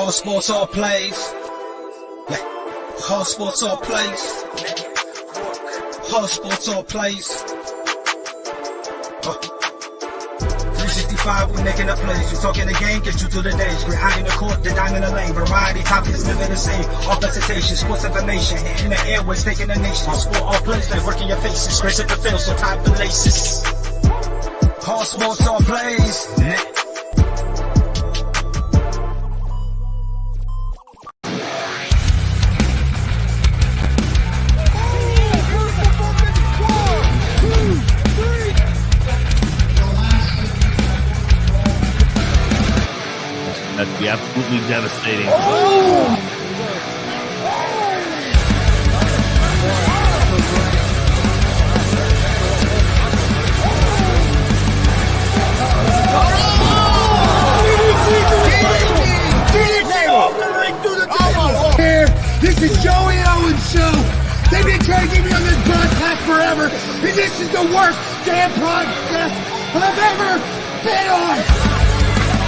Hard sports all plays. Yeah. Hard sports all plays. Hard sports all plays. 365, we making a plays. You talking the game, get you through the days. We're high in the court, the dime in the lane. Variety topics, living the same. All presentation, sports information. Hitting the airways, taking the nation. Hard sport all plays, like working your faces. Grace at the field, so tie the laces. Hard sports all plays. That'd be absolutely devastating. This is Joey Owens' show. They've been trying to get me on this broadcast forever, and this is the worst damn broadcast I've ever been on.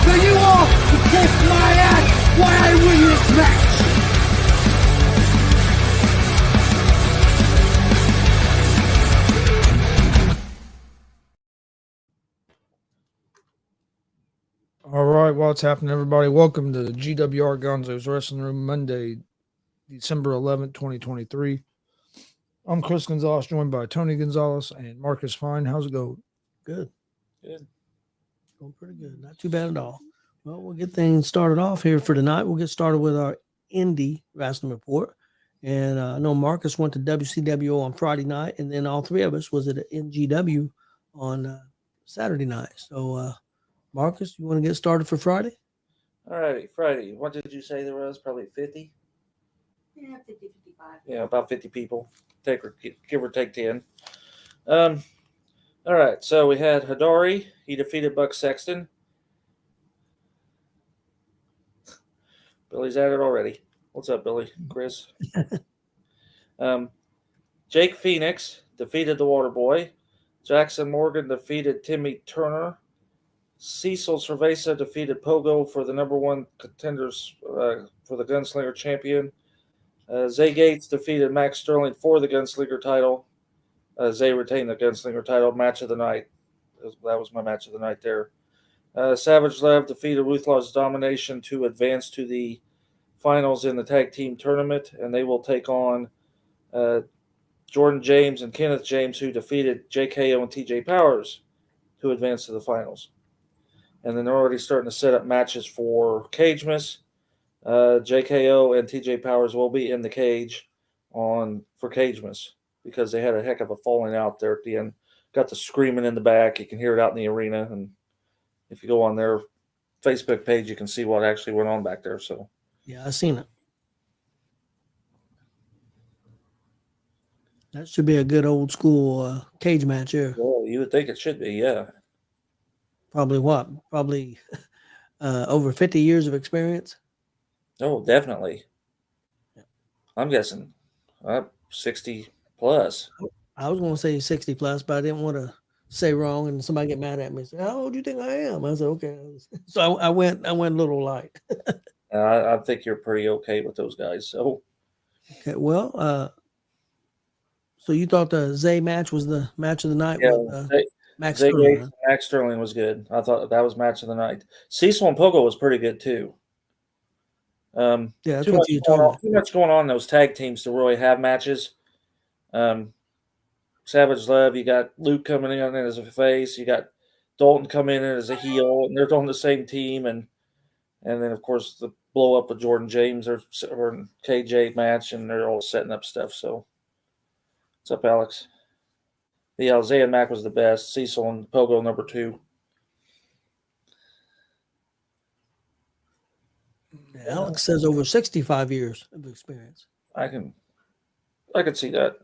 So you all can kiss my ass while I win this match. All right, what's happening, everybody? Welcome to the G.W.R. Gonzo'S Wrestling Room, Monday, December 11th, 2023. I'm Chris Gonzalez, joined by Tony Gonzalez and Marcus Fine. How's it going? Good. Going pretty good. Not too bad at all. Well, we'll get things started off here for tonight. We'll get started with our indie wrestling report. And I know Marcus went to WCWO on Friday night, and then all three of us was at NGW on Saturday night. So, Marcus, you want to get started for Friday? All right, Friday. What did you say there was? Probably 50? Yeah, 50, 55. Yeah, about 50 people. Give or take 10. All right, so we had Hidari. He defeated Buck Sexton. Billy's at it already. What's up, Billy? Chris? Jake Phoenix defeated the Waterboy. Jackson Morgan defeaed Timmy Turner. Cecil Cerveza defeated Pogo for the number one contenders for the Gunslinger champion. Zay Gates defeated Max Sterling for the Gunslinger title. Zay retained the Gunslinger title. Match of the night. That was my match of the night there. Savage Lev defeated Ruthless Domination to advance to the finals in the tag team tournament, and they will take on Jordan James and Kenneth James, who defeated JKO and TJ Powers to advance to the finals. And then they're already starting to set up matches for Cagemas. JKO and TJ Powers will be in the cage for Cagemas because they had a heck of a falling out there at the end. Got the screaming in the back. You can hear it out in the arena. And if you go on their Facebook page, you can see what actually went on back there. So, Yeah, I seen it. That should be a good old school cage match here. well, you would think it should be, yeah. Probably what? Probably over 50 years of experience. Oh, definitely. Yeah. I'm guessing 60 plus. I was going to say 60 plus, but I didn't want to say wrong and somebody get mad at me and say, "How old do you think I am?" I said, "Okay." So I went a little light. I think you're pretty okay with those guys. So, Okay, well, so you thought the Zay match was the match of the night yeah, with Max Zay Sterling, Gates and Max Sterling was good. I thought that was match of the night. Cecil and Pogo was pretty good too. Yeah, that's Too what you told me. much going on in those tag teams to really have matches. Savage Love, you got Luke coming in as a face, you got Dalton coming in as a heel, and they're on the same team, and then of course the blow up with Jordan James or KJ match, and they're all setting up stuff. So, what's up, Alex? Yeah, Zay and Mac was the best. Cecil and Pogo number 2. Alex says over 65 years of experience. I can see that.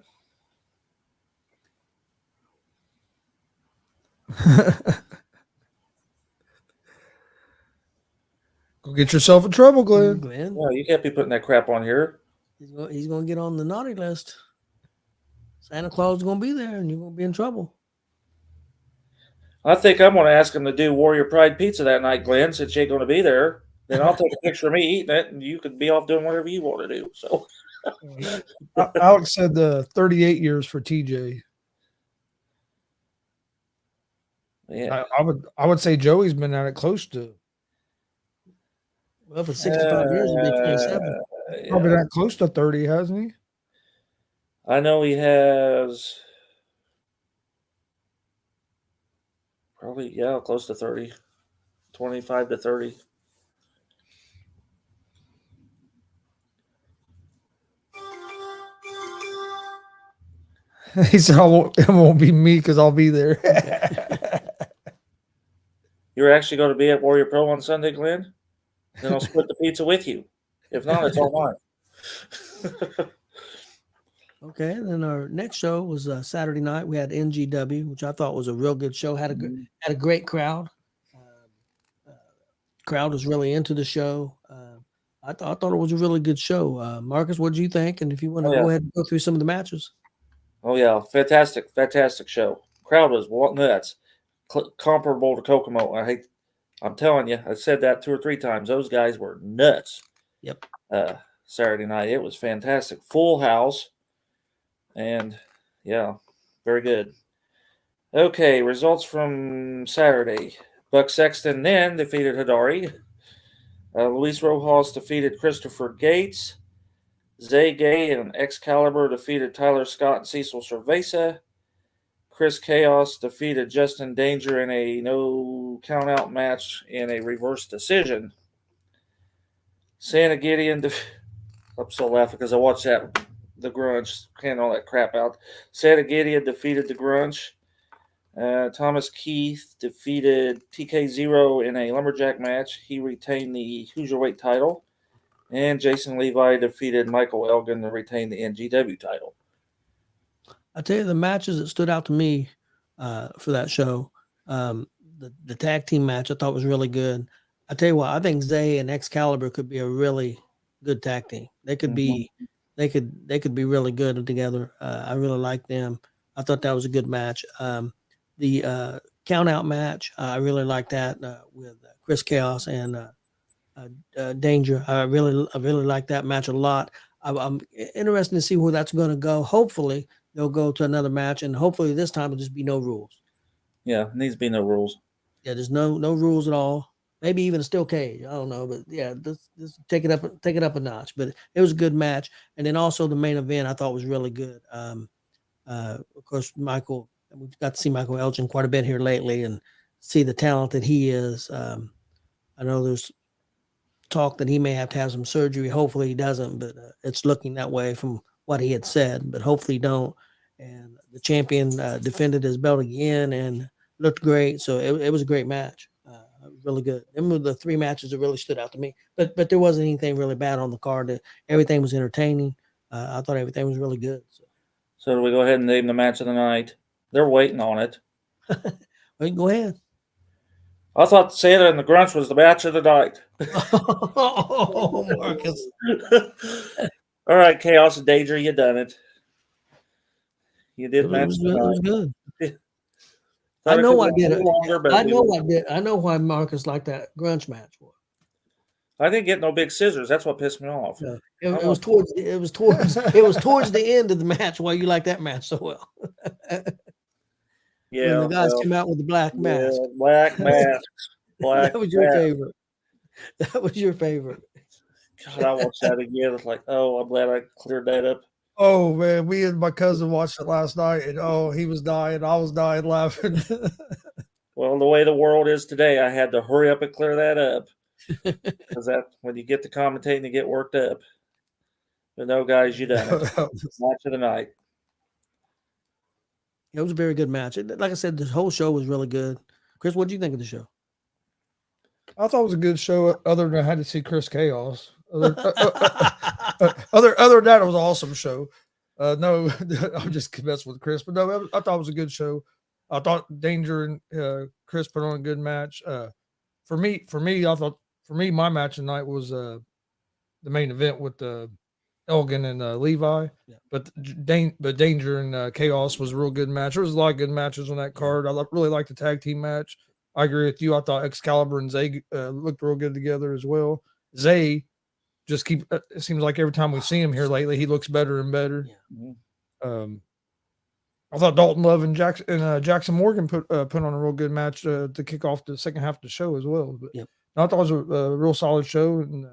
Go get yourself in trouble, Glenn. Glenn, Well, you can't be putting that crap on here. he's going to get on the naughty list. Santa Claus is going to be there, and you're going to be in trouble. I think I'm going to ask him to do Warrior Pride Pizza that night, Glenn, since you ain't going to be there. Then I'll take a picture of me eating it, and you could be off doing whatever you want to do. So, Alex said 38 years for TJ. yeah. I would say Joey's been at it close to Well, for 65 years, it'd be 27. probably Yeah. that close to 30, hasn't he? I know he has probably, close to 30, 25 to 30. He said, it won't be me because I'll be there. You're actually going to be at Warrior Pro on Sunday, Glenn? Then I'll split the pizza with you. If not, it's all mine. Okay, and then our next show was Saturday night. We had NGW, which I thought was a real good show. Had a great crowd. Crowd was really into the show. I thought it was a really good show. Marcus, what did you think? And if you want to go ahead and go through some of the matches. Oh, yeah. Fantastic show. Crowd was nuts. Comparable to Kokomo. I'm telling you, I said that 2 or 3 times. Those guys were nuts. Yep. Saturday night. It was fantastic. Full house. And, yeah, very good. Okay, results from Saturday. Buck Sexton then defeated Hidari. Luis Rojas defeated Christopher Gates. Zay Gay and Excalibur defeated Tyler Scott and Cecil Cerveza. Chris Chaos defeated Justin Danger in a no count-out match in a reverse decision. Santa Gideon, I'm so laughing because I watched the Grunge, can't all that crap out. Santa Gideon defeated the Grunge. Thomas Keith defeated TK0 in a lumberjack match. He retained the Hoosier title. And Jason Levi defeated Michael Elgin to retain the NGW title. I tell you, the matches that stood out to me for that show, the tag team match I thought was really good. I tell you what, I think Zay and Excalibur could be a really good tag team. They could be, they could be really good together. I really like them. I thought that was a good match. The count out match, I really like that with Chris Chaos and Danger. I really like that match a lot. I'm interested to see where that's going to go. Hopefully they'll go to another match, and hopefully this time it'll just be no rules. Yeah, needs to be no rules. Yeah, there's no rules at all. Maybe even a steel cage. I don't know, but yeah, this take it up a notch. But it was a good match, and then also the main event I thought was really good. Of course, Michael. We've got to see Michael Elgin quite a bit here lately, and see the talent that he is. I know there's talk that he may have to have some surgery. Hopefully he doesn't, but it's looking that way from what he had said, but hopefully he don't. And the champion defended his belt again and looked great. So it was a great match. Really good. Them were the 3 matches that really stood out to me, but there wasn't anything really bad on the card. Everything was entertaining. I thought everything was really good. So do we go ahead and name the match of the night? They're waiting on it. Well, go ahead. I thought Santa and the Grunch was the match of the night. Oh, Marcus. All right, Chaos and Danger, you done it. You did match of the night. It was good. I know I did it. Longer, but I know I did. I know why Marcus liked that Grunge match. I didn't get no big scissors. That's what pissed me off. Yeah. It was towards the end of the match why you like that match so well. Yeah, when the guys came out with the black mask. Yeah, black mask. That was your favorite. That was your favorite. God, I watched that again. It's like, oh, I'm glad I cleared that up. Oh man, me and my cousin watched it last night, and he was dying. I was dying laughing. Well, the way the world is today, I had to hurry up and clear that up. Because that when you get to commentating, you get worked up. But no, guys, you done it. Match of the night. It was a very good match. Like I said, the whole show was really good. Chris, what did you think of the show? I thought it was a good show. Other than I had to see Chris Chaos. Other than that, it was an awesome show. No, I'm just messing with Chris, but no, I thought it was a good show. I thought Danger and Chris put on a good match. For me, my match tonight was the main event with Elgin and Levi. Yeah. But Danger and Chaos was a real good match. There was a lot of good matches on that card. I really liked the tag team match. I agree with you. I thought Excalibur and Zay looked real good together as well. Zay just it seems like every time we see him here lately, he looks better and better. Yeah. I thought Dalton Love and Jackson Morgan put on a real good match to kick off the second half of the show as well. But Yep. I thought it was a real solid show, and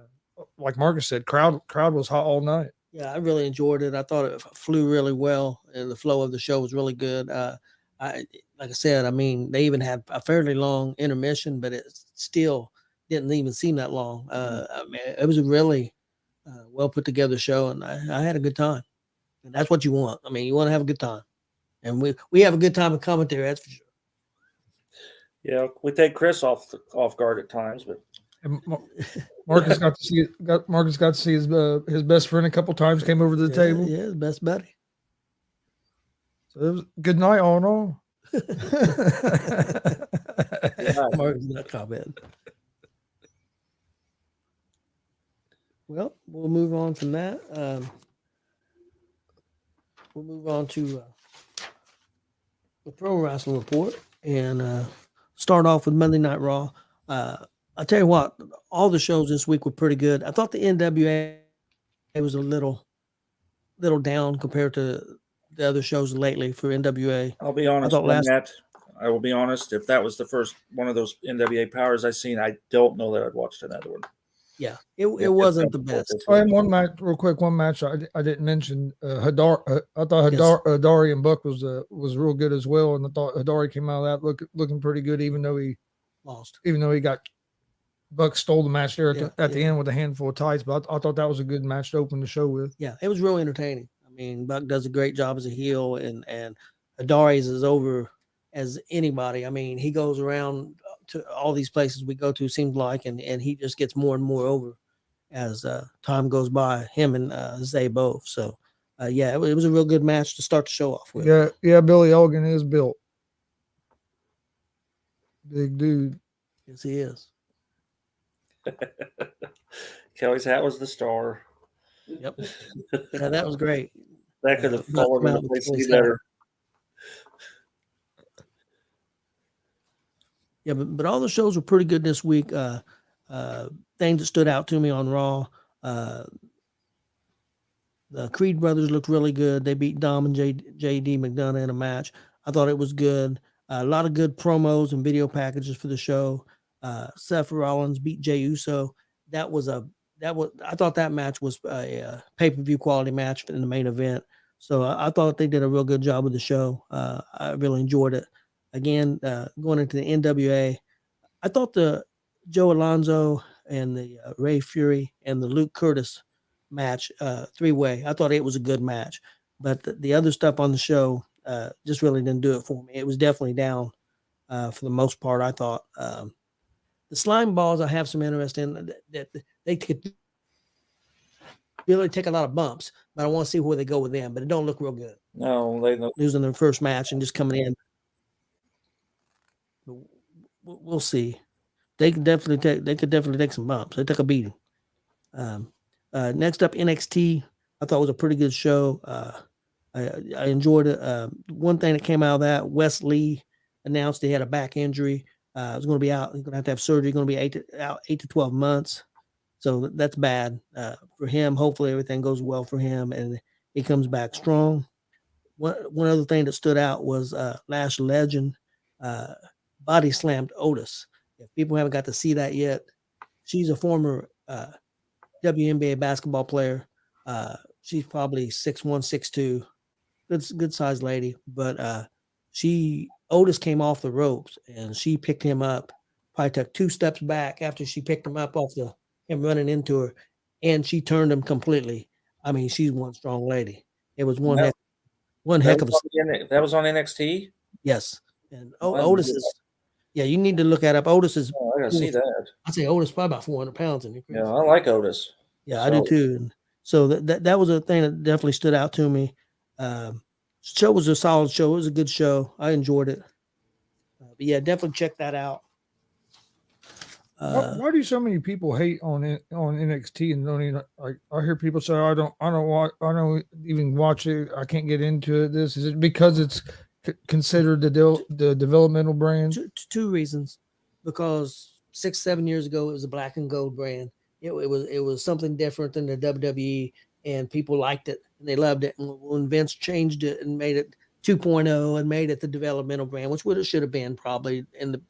like Marcus said, crowd was hot all night. Yeah, I really enjoyed it. I thought it flew really well, and the flow of the show was really good. Like I said, I mean, they even had a fairly long intermission, but it still didn't even seem that long. I mean, it was a really well put together show, and I had a good time. And that's what you want. I mean, you want to have a good time, and we have a good time in commentary. That's for sure. Yeah, we take Chris off guard at times, but And Marcus got to see his best friend a couple times. Came over to the table. Yeah, his best buddy. So it was a good night all in all. Marcus not comment. Well, we'll move on from that. We'll move on to the Pro Wrestling Report and start off with Monday Night Raw. I'll tell you what, all the shows this week were pretty good. I thought the NWA was a little down compared to the other shows lately for NWA. I'll be honest on that. I will be honest. If that was the first one of those NWA powers I've seen, I don't know that I'd watched another one. Yeah, it wasn't the best. And one match, real quick, I didn't mention Hadar. I thought Hadari and Buck was real good as well, and I thought Hadari came out of that looking pretty good, even though he lost. Even though he got Buck stole the match there at the end with a handful of tights, but I thought that was a good match to open the show with. Yeah, it was really entertaining. I mean, Buck does a great job as a heel, and Hadari's is over as anybody. I mean, he goes around to all these places we go to, seems like, and he just gets more and more over as time goes by, him and Zay both. So, it was a real good match to start the show off with. Yeah, Billy Elgin is built. Big dude. Yes, he is. Kelly's hat was the star. Yep. Yeah, that was great. That could have fallen into place better. Yeah, but all the shows were pretty good this week. Things that stood out to me on Raw. The Creed brothers looked really good. They beat Dom and JD McDonough in a match. I thought it was good. A lot of good promos and video packages for the show. Seth Rollins beat Jey Uso. I thought that match was a pay-per-view quality match in the main event. So I thought they did a real good job with the show. I really enjoyed it. Again, going into the NWA, I thought the Joe Alonzo and the Ray Fury and the Luke Curtis match, three-way, I thought it was a good match. But the other stuff on the show just really didn't do it for me. It was definitely down for the most part, I thought. The slime balls, I have some interest in. That they could really take a lot of bumps, but I want to see where they go with them. But it don't look real good. No, they don't. Losing their first match and just coming in. We'll see. They could definitely take some bumps. They took a beating. Next up, NXT. I thought it was a pretty good show. I enjoyed it. One thing that came out of that, Wes Lee announced he had a back injury. Was going to be out. He's going to have surgery. Going to be 8 to 12 months. So that's bad for him. Hopefully everything goes well for him and he comes back strong. One other thing that stood out was Lash Legend body slammed Otis. If people haven't got to see that yet, she's a former WNBA basketball player. She's probably 6'1", 6'2", good sized lady. But Otis came off the ropes and she picked him up. Probably took 2 steps back after she picked him up off him running into her, and she turned him completely. I mean, she's one strong lady. It was one heck of a. That was on NXT. Yes, and Otis is. Yeah, you need to look that up. Otis is. Oh, I gotta see that. I'd say Otis probably about 400 pounds. Yeah, I like Otis. Yeah, I do too. And so that was a thing that definitely stood out to me. Show was a solid show. It was a good show. I enjoyed it. But yeah, definitely check that out. Why do so many people hate on NXT and don't even like? I hear people say I don't even watch it. I can't get into it. Is it because it's considered the developmental brand? Two reasons. because 6-7 years ago it was a black and gold brand. It was something different than the WWE, and people liked it and they loved it. And when Vince changed it and made it 2.0 and made it the developmental brand, which would it should have been probably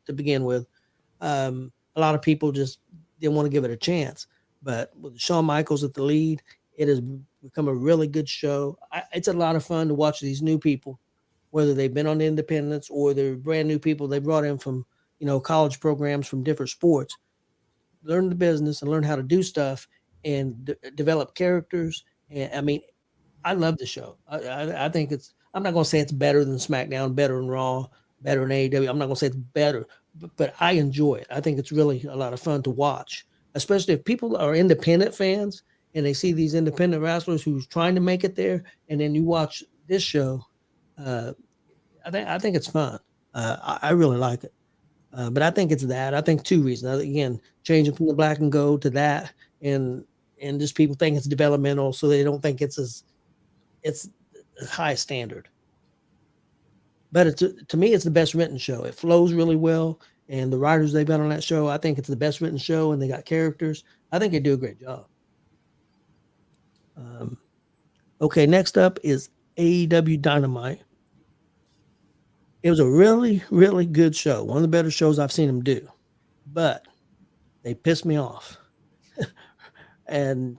to begin with, a lot of people just didn't want to give it a chance. But with Shawn Michaels at the lead, it has become a really good show. It's a lot of fun to watch these new people, whether they've been on the independents or they're brand new people they brought in from, college programs from different sports, learn the business and learn how to do stuff and develop characters. And I mean, I love the show. I think I'm not going to say it's better than SmackDown, better than Raw, better than AEW. I'm not going to say it's better, but I enjoy it. I think it's really a lot of fun to watch, especially if people are independent fans and they see these independent wrestlers who's trying to make it there. And then you watch this show. I think it's fun. I really like it. But I think it's that. I think two reasons. Again, changing from the black and gold to that, and just people think it's developmental, so they don't think it's a high standard. But to me, it's the best written show. It flows really well, and the writers they've got on that show, I think it's the best written show, and they got characters. I think they do a great job. Okay, next up is AEW Dynamite. It was a really, really good show. One of the better shows I've seen them do. But they pissed me off. And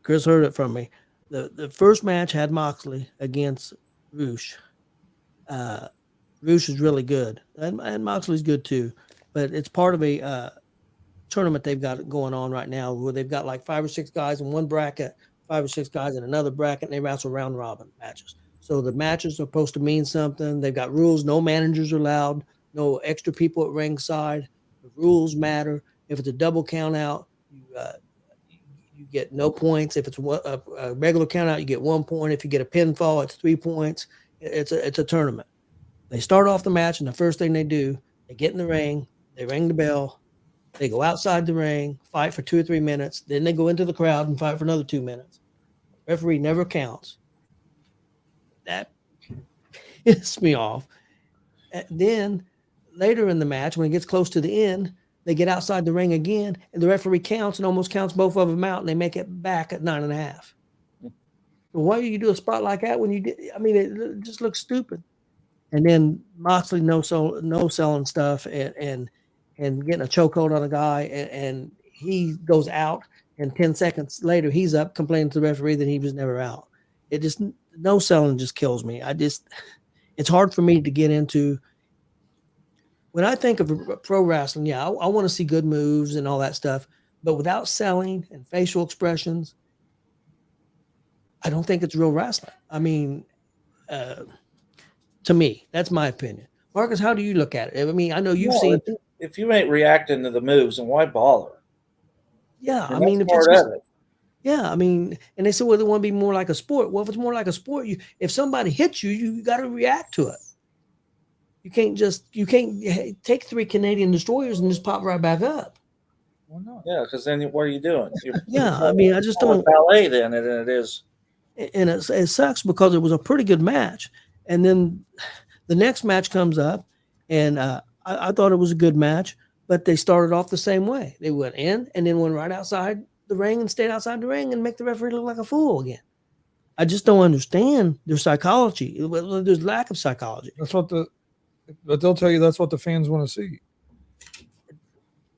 Chris heard it from me. The first match had Moxley against Roosh. Roosh is really good. And Moxley's good too. But it's part of a tournament they've got going on right now where they've got like 5 or 6 guys in one bracket, 5 or 6 guys in another bracket, and they wrestle round robin matches. So the matches are supposed to mean something. They've got rules. No managers are allowed. No extra people at ringside. The rules matter. If it's a double count out, you get no points. If it's a regular count out, you get 1 point. If you get a pinfall, it's 3 points. It's a tournament. They start off the match, and the first thing they do, they get in the ring. They ring the bell. They go outside the ring, fight for 2 or 3 minutes. Then they go into the crowd and fight for another 2 minutes. Referee never counts. That pissed me off. And then later in the match, when it gets close to the end, they get outside the ring again, and the referee counts and almost counts both of them out, and they make it back at 9.5. Why do you do a spot like that when you did? I mean, it just looks stupid. And then Moxley no selling stuff and getting a chokehold on a guy, and he goes out, and 10 seconds later he's up complaining to the referee that he was never out. It just no selling just kills me. It's hard for me to get into. When I think of pro wrestling, yeah, I want to see good moves and all that stuff, but without selling and facial expressions, I don't think it's real wrestling. I mean, to me, that's my opinion. Marcus, how do you look at it? I mean, I know you've seen. If you ain't reacting to the moves, then why bother? Yeah, And I mean, that's part of it. Yeah, I mean, and they said, well, they want to be more like a sport. Well, if it's more like a sport, if somebody hits you, you got to react to it. You can't take 3 Canadian destroyers and just pop right back up. Why not? Yeah, because then what are you doing? Yeah, I mean, I just don't. Ballet then, and it is. And it sucks because it was a pretty good match. And then the next match comes up, and I thought it was a good match, but they started off the same way. They went in and then went right outside the ring and stayed outside the ring and make the referee look like a fool again. I just don't understand their psychology. There's lack of psychology. But they'll tell you that's what the fans want to see.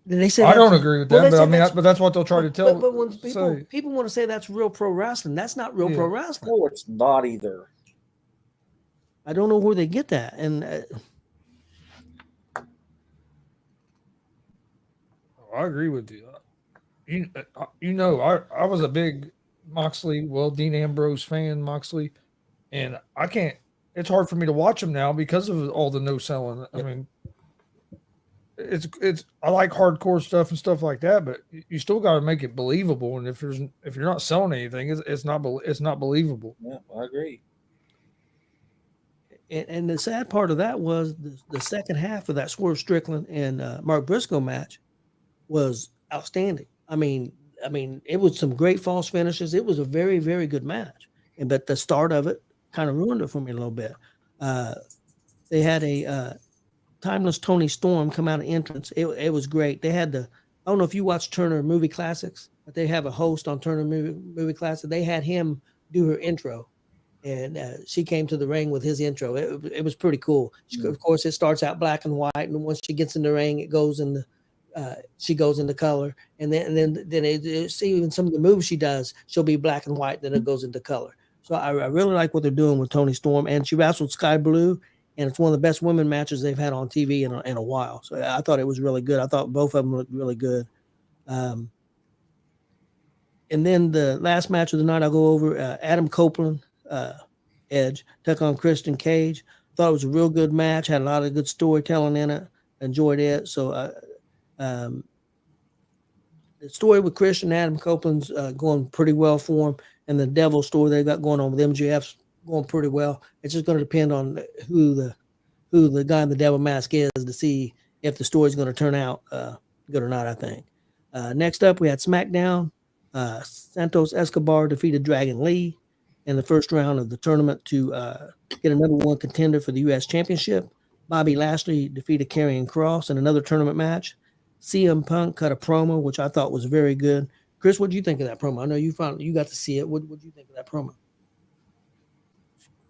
They say I don't agree with that, but that's what they'll try to tell. But when people want to say that's real pro wrestling, that's not real pro wrestling. No, it's not either. I don't know where they get that, and I agree with you. I was a big Moxley, Dean Ambrose fan, Moxley, and I can't. It's hard for me to watch him now because of all the no selling. I mean, it's. I like hardcore stuff and stuff like that, but you still got to make it believable. And if you're not selling anything, it's not believable. Yeah, I agree. And the sad part of that was the second half of that Swerve Strickland and Mark Briscoe match was outstanding. I mean, it was some great false finishes. It was a very, very good match. But the start of it kind of ruined it for me a little bit. They had Timeless Tony Storm come out of entrance. It was great. They had I don't know if you watch Turner Movie Classics, but they have a host on Turner Movie Classics. They had him do her intro, and she came to the ring with his intro. It was pretty cool. Of course, it starts out black and white, and once she gets in the ring, it goes in she goes into color, and then see even some of the moves she does, she'll be black and white, then it goes into color. So I really like what they're doing with Tony Storm, and she wrestled Sky Blue, and it's one of the best women matches they've had on TV in a while. So I thought it was really good. I thought both of them looked really good. And then the last match of the night, I'll go over Adam Copeland, Edge, took on Christian Cage. Thought it was a real good match. Had a lot of good storytelling in it. Enjoyed it. So the story with Christian Adam Copeland's going pretty well for him, and the Devil story they got going on with MJF's going pretty well. It's just going to depend on who the guy in the Devil mask is to see if the story's going to turn out good or not, I think. Next up, we had SmackDown. Santos Escobar defeated Dragon Lee in the first round of the tournament to get a #1 contender for the U.S. Championship. Bobby Lashley defeated Karrion Kross in another tournament match. CM Punk cut a promo, which I thought was very good. Chris, what do you think of that promo? I know you got to see it. What do you think of that promo?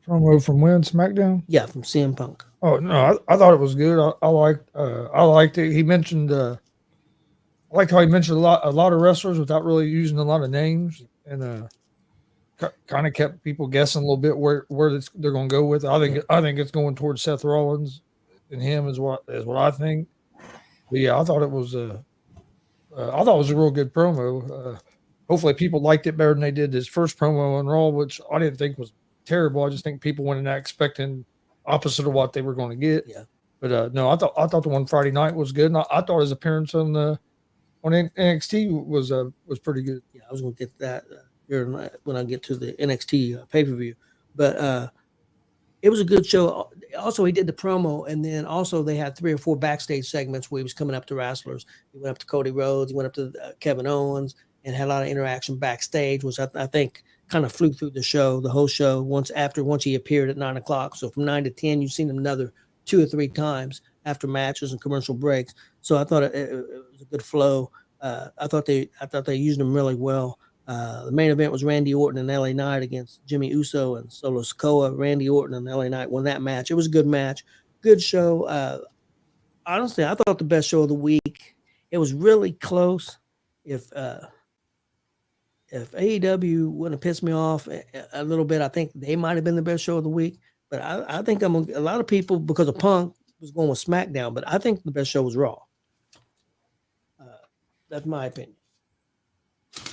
Promo from when? SmackDown? Yeah, from CM Punk. Oh no, I thought it was good. I liked it. He mentioned I liked how he mentioned a lot of wrestlers without really using a lot of names, and kind of kept people guessing a little bit where they're going to go with it. I think it's going towards Seth Rollins and him is what I think. But yeah, I thought it was a real good promo. Hopefully, people liked it better than they did his first promo on Raw, which I didn't think was terrible. I just think people went in that expecting opposite of what they were going to get. Yeah. But no, I thought the one Friday night was good, and I thought his appearance on NXT was pretty good. Yeah, I was going to get that here when I get to the NXT pay-per-view. But it was a good show. Also, he did the promo, and then also they had 3 or 4 backstage segments where he was coming up to wrestlers. He went up to Cody Rhodes, he went up to Kevin Owens, and had a lot of interaction backstage, which I think kind of flew through the whole show once he appeared at 9 o'clock. So from 9 to 10, you've seen him another 2 or 3 times after matches and commercial breaks. So I thought it was a good flow. I thought they used him really well. The main event was Randy Orton and LA Knight against Jimmy Uso and Solo Sikoa. Randy Orton and LA Knight won that match. It was a good match, good show. Honestly, I thought the best show of the week. It was really close. If AEW wouldn't have pissed me off a little bit, I think they might have been the best show of the week. But I think a lot of people, because of Punk, was going with SmackDown. But I think the best show was Raw. That's my opinion.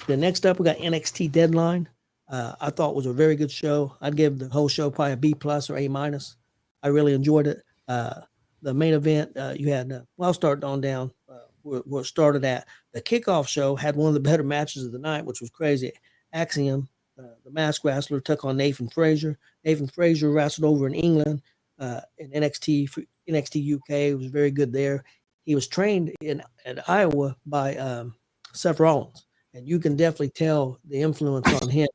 The next up, we got NXT Deadline. I thought was a very good show. I'd give the whole show probably a B+ or A-. I really enjoyed it. The main event, you had, I'll start on down where it started at. The kickoff show had one of the better matches of the night, which was crazy. Axiom, the masked wrestler, took on Nathan Frazier. Nathan Frazier wrestled over in England in NXT UK. It was very good there. He was trained at Iowa by Seth Rollins. And you can definitely tell the influence on him.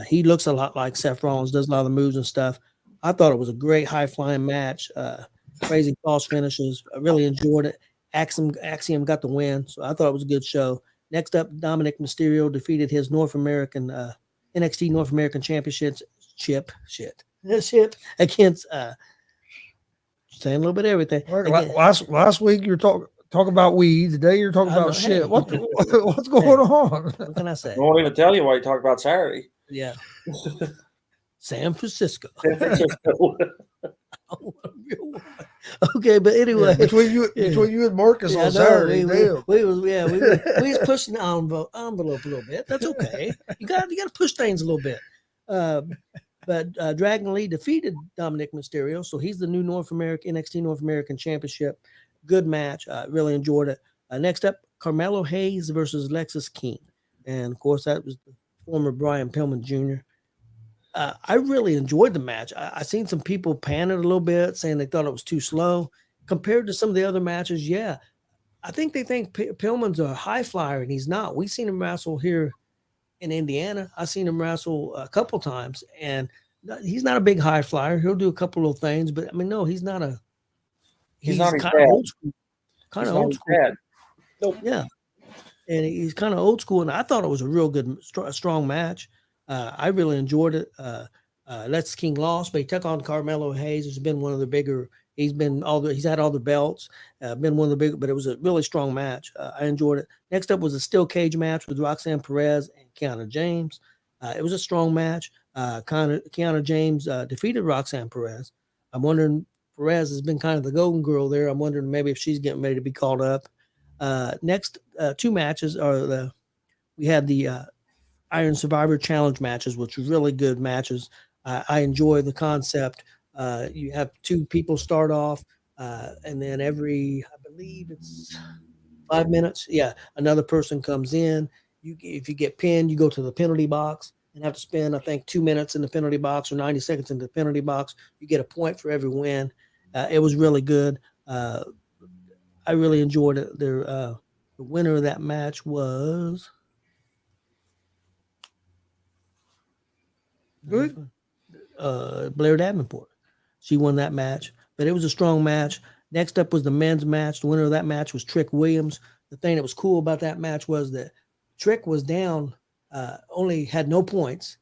He looks a lot like Seth Rollins, does a lot of the moves and stuff. I thought it was a great high-flying match, crazy false finishes. I really enjoyed it. Axiom got the win, so I thought it was a good show. Next up, Dominic Mysterio defeated his NXT North American Championship against saying a little bit of everything. Last week you were talking about weed. Today you're talking about shit. Hey. What's going on? What can I say? I won't even tell you why you talk about Saturday. Yeah. San Francisco. Okay, but anyway, between you and Marcus on Saturday, we was pushing the envelope a little bit. That's okay. You got to push things a little bit. But Dragon Lee defeated Dominic Mysterio, so he's the new NXT North American Championship. Good match. Really enjoyed it. Next up, Carmelo Hayes versus Lexis King, and of course that was the former Brian Pillman Jr. I really enjoyed the match. I seen some people pan it a little bit, saying they thought it was too slow compared to some of the other matches. Yeah, I think they think Pillman's a high flyer, and he's not. We've seen him wrestle here in Indiana. I've seen him wrestle a couple times, and he's not a big high flyer. He'll do a couple of things, but I mean, no, he's not He's not his kind of dad. old school. Kind He's of not old his school. dad. Nope. Yeah, and he's kind of old school, and I thought it was a real good, strong match. I really enjoyed it. Lex King lost, but he took on Carmelo Hayes. He's been one of the bigger. He's had all the belts. Been one of the big, but it was a really strong match. I enjoyed it. Next up was a steel cage match with Roxanne Perez and Kiana James. It was a strong match. Kiana James defeated Roxanne Perez. I'm wondering, Perez has been kind of the golden girl there. I'm wondering maybe if she's getting ready to be called up. Next two matches are we had the Iron Survivor Challenge matches, which were really good matches. I enjoy the concept. You have two people start off, and then I believe it's 5 minutes. Yeah, another person comes in. If you get pinned, you go to the penalty box and have to spend, I think, 2 minutes in the penalty box or 90 seconds in the penalty box. You get a point for every win. It was really good. I really enjoyed it. The winner of that match was Good. Blair Davenport. She won that match, but it was a strong match. Next up was the men's match. The winner of that match was Trick Williams. The thing that was cool about that match was that Trick was down, only had no points.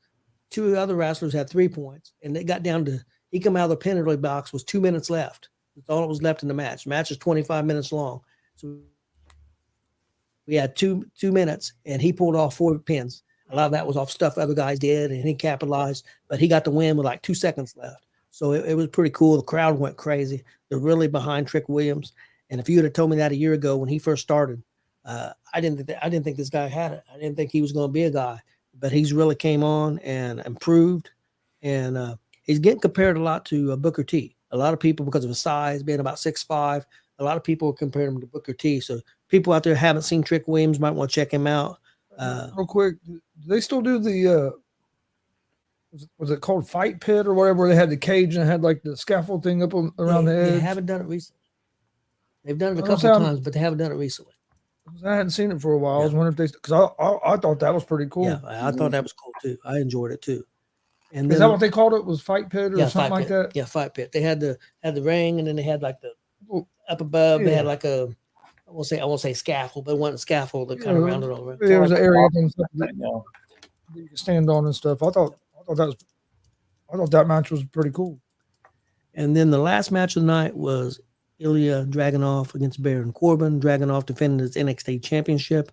Two other wrestlers had 3 points, and they got down to, he come out of the penalty box, was 2 minutes left. That's all that was left in the match. The match is 25 minutes long. So we had two minutes, and he pulled off 4 pins. A lot of that was off stuff other guys did, and he capitalized, but he got the win with like 2 seconds left. So it was pretty cool. The crowd went crazy. They're really behind Trick Williams. And if you had told me that a year ago when he first started, I didn't think this guy had it. I didn't think he was going to be a guy, but he's really came on and improved. And he's getting compared a lot to Booker T. A lot of people, because of his size, being about 6'5", a lot of people compare him to Booker T. So people out there haven't seen Trick Williams might want to check him out. Real quick, do they still do the was it called Fight Pit or whatever, where they had the cage and had like the scaffold thing up around the edge? They haven't done it recently. They've done it a I couple of times, but they haven't done it recently. I hadn't seen it for a while. I was wondering if they, because I thought that was pretty cool. Yeah, I thought that was cool too. I enjoyed it too. And Is then, that what they called it? Was Fight Pit or something like that? Yeah, Fight Pit. They had the ring, and then they had like the up above. They had like a I won't say scaffold, but it wasn't a scaffold that kind of rounded all around. There was an area and stuff that you could stand on and stuff. I thought that match was pretty cool. And then the last match of the night was Ilya Dragunov against Baron Corbin. Dragunov defended his NXT championship.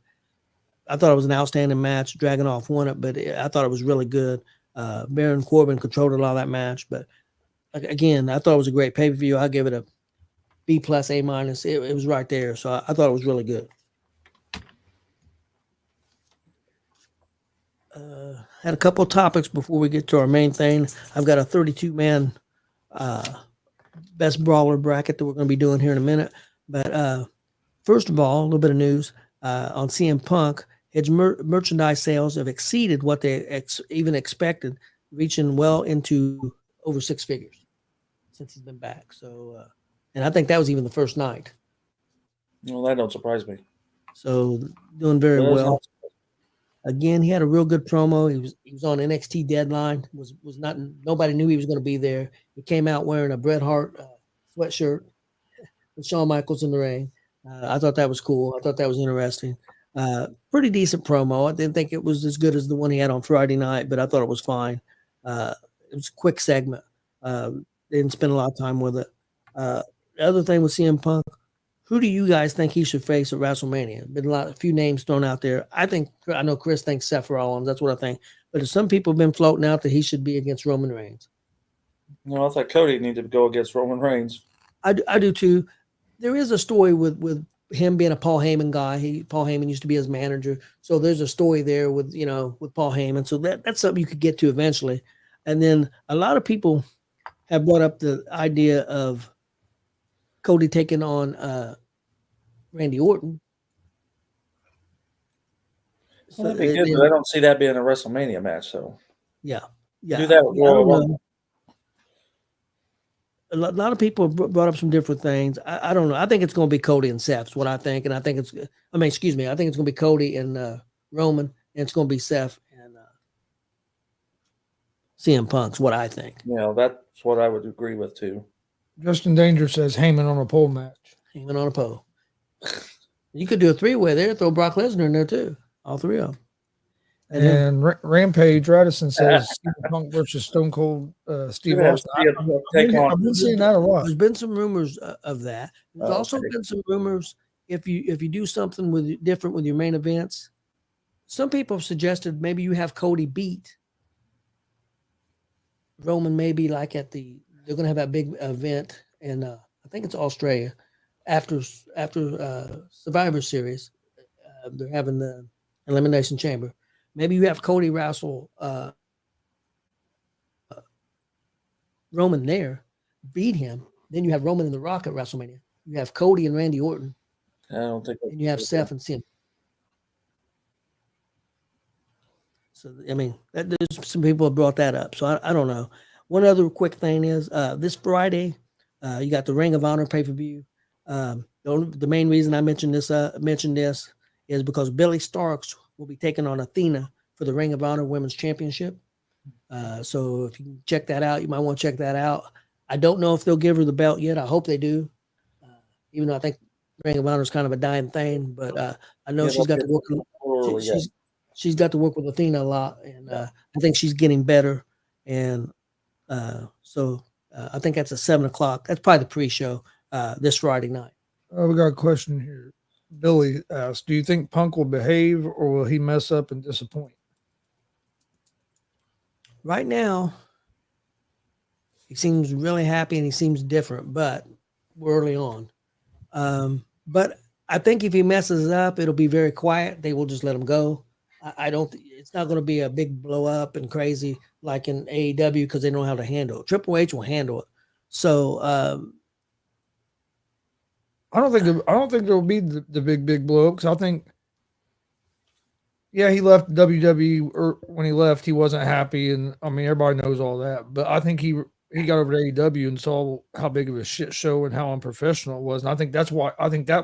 I thought it was an outstanding match. Dragunov won it, but I thought it was really good. Baron Corbin controlled a lot of that match, but again, I thought it was a great pay-per-view. I give it a B+, A-. It was right there, so I thought it was really good. Had a couple of topics before we get to our main thing. I've got a 32-man best brawler bracket that we're going to be doing here in a minute. But first of all, a little bit of news on CM Punk. His merchandise sales have exceeded what they even expected, reaching well into over 6 figures since he's been back. So, and I think that was even the first night. Well, that don't surprise me. So doing very well. Again, he had a real good promo. He was on NXT Deadline. Was not, nobody knew he was going to be there. He came out wearing a Bret Hart sweatshirt with Shawn Michaels in the ring. I thought that was cool. I thought that was interesting. Pretty decent promo. I didn't think it was as good as the one he had on Friday night, but I thought it was fine. It was a quick segment. Didn't spend a lot of time with it. The other thing with CM Punk, who do you guys think he should face at WrestleMania? Been a few names thrown out there. I know Chris thinks Seth Rollins. That's what I think. But some people have been floating out that he should be against Roman Reigns. No, I thought Cody needed to go against Roman Reigns. I do too. There is a story with him being a Paul Heyman guy. Paul Heyman used to be his manager. So there's a story there with Paul Heyman. So that's something you could get to eventually. And then a lot of people have brought up the idea of Cody taking on Randy Orton. Well, that'd be good, but I don't see that being a WrestleMania match. So yeah. Do that with Royal Rumble. A lot of people brought up some different things. I don't know. I think it's going to be Cody and Seth. Is what I think, and I think it's going to be Cody and Roman, and it's going to be Seth and CM Punk's what I think. Yeah, that's what I would agree with too. Justin Danger says Heyman on a pole match. Hanging on a pole. You could do a 3-way there, throw Brock Lesnar in there too. All three of them. And then And Rampage Radisson says CM Punk versus Stone Cold Steve Yeah, Austin. take on. I've been seeing that a lot. there's been some rumors of that. There's Oh, also okay. been some rumors if you do something different with your main events. Some people have suggested maybe you have Cody beat Roman, maybe like they're going to have that big event in I think it's Australia after Survivor Series. They're having the Elimination Chamber. Maybe you have Cody wrestle Roman there, beat him. Then you have Roman and The Rock at WrestleMania. You have Cody and Randy Orton, I don't think. and you have Seth and Sim. So I mean, there's some people have brought that up. So I don't know. One other quick thing is this Friday, you got the Ring of Honor pay-per-view. The main reason I mentioned this is because Billy Starks will be taking on Athena for the Ring of Honor Women's Championship. So if you can check that out, you might want to check that out. I don't know if they'll give her the belt yet. I hope they do. Even though I think Ring of Honor is kind of a dying thing, but I know she's got to work. She's got to work with Athena a lot, and I think she's getting better. And so I think that's at 7:00. That's probably the pre-show this Friday night. We got a question here. Billy asked, do you think Punk will behave or will he mess up and disappoint? Right now, he seems really happy and he seems different, but we're early on. But I think if he messes up, it'll be very quiet. They will just let him go. I don't. It's not going to be a big blow up and crazy like in AEW because they know how to handle it. Triple H will handle it. So I don't think there will be the big blow up because I think, yeah, he left WWE or when he left, he wasn't happy, and I mean everybody knows all that. But I think he got over to AEW and saw how big of a shit show and how unprofessional it was, and I think that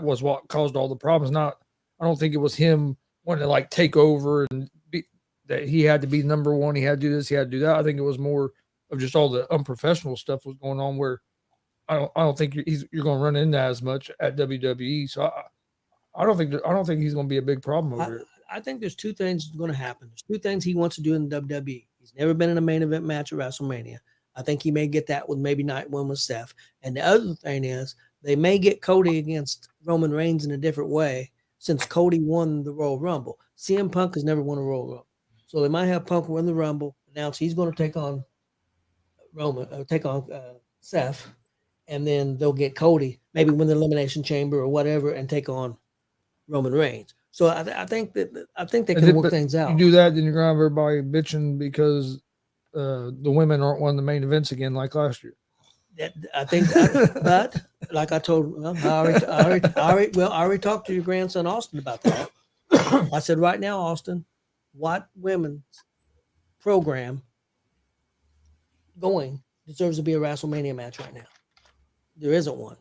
was what caused all the problems. I don't think it was him wanting to like take over and that he had to be number one. He had to do this. He had to do that. I think it was more of just all the unprofessional stuff was going on where I don't think you're going to run into as much at WWE. So I don't think he's going to be a big problem over here. I think there's two things going to happen. There's two things he wants to do in WWE. He's never been in a main event match at WrestleMania. I think he may get that with maybe night one with Seth. And the other thing is they may get Cody against Roman Reigns in a different way since Cody won the Royal Rumble. CM Punk has never won a Royal Rumble. So they might have Punk win the Rumble, announce he's going to take on Seth, and then they'll get Cody, maybe win the Elimination Chamber or whatever, and take on Roman Reigns. So I think they can work things out. You do that, then you're going to have everybody bitching because the women aren't one of the main events again like last year. I think, but like I told, I already talked to your grandson Austin about that. I said, right now, Austin, what women's program going deserves to be a WrestleMania match right now? There isn't one.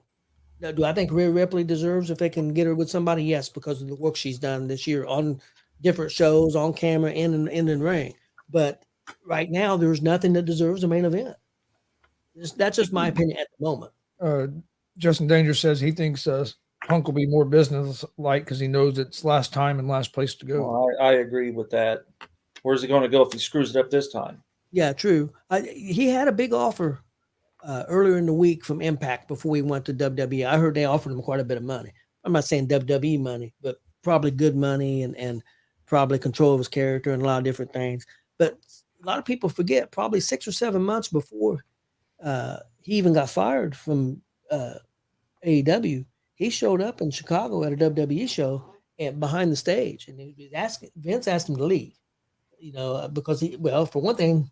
Now, do I think Rhea Ripley deserves if they can get her with somebody? Yes, because of the work she's done this year on different shows, on camera, and in the ring. But right now, there's nothing that deserves a main event. That's just my opinion at the moment. Justin Danger says he thinks Punk will be more business-like because he knows it's last time and last place to go. Well, I agree with that. Where's he going to go if he screws it up this time? Yeah, true. He had a big offer earlier in the week from Impact before he went to WWE. I heard they offered him quite a bit of money. I'm not saying WWE money, but probably good money and probably control of his character and a lot of different things. But a lot of people forget probably 6 or 7 months before he even got fired from AEW, he showed up in Chicago at a WWE show and behind the stage, and Vince asked him to leave, because for one thing,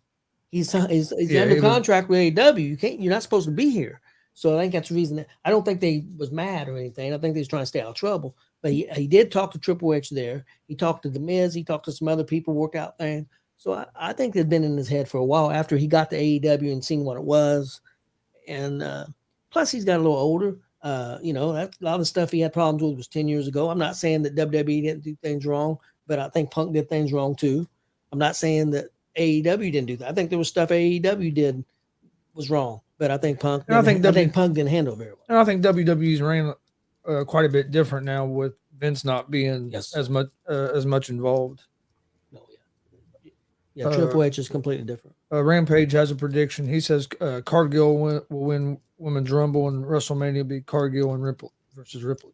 he's under contract with AEW. You're not supposed to be here. So I think that's the reason. I don't think they was mad or anything. I think they was trying to stay out of trouble. But he did talk to Triple H there. He talked to The Miz. He talked to some other people, workout thing. So I think they've been in his head for a while after he got to AEW and seen what it was. And plus, he's got a little older. That's a lot of the stuff he had problems with was 10 years ago. I'm not saying that WWE didn't do things wrong, but I think Punk did things wrong too. I'm not saying that AEW didn't do that. I think there was stuff AEW did was wrong. But I think Punk. And I think Punk didn't handle it very well. And I think WWE's ran quite a bit different now with Vince not being as much involved. No, yeah, Triple H is completely different. Rampage has a prediction. He says Cargill will win Women's Rumble and WrestleMania will be Cargill and Ripley versus Ripley.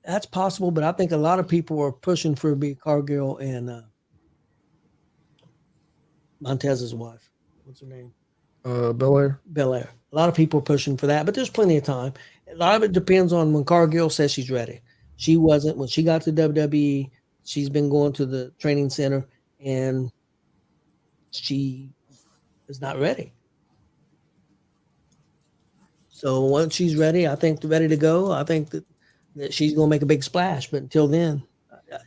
That's possible, but I think a lot of people are pushing for be Cargill and Montez's wife. What's her name? Belair. Belair. A lot of people are pushing for that, but there's plenty of time. A lot of it depends on when Cargill says she's ready. She wasn't when she got to WWE. She's been going to the training center, and she is not ready. So once she's ready, I think ready to go. I think that she's going to make a big splash. But until then,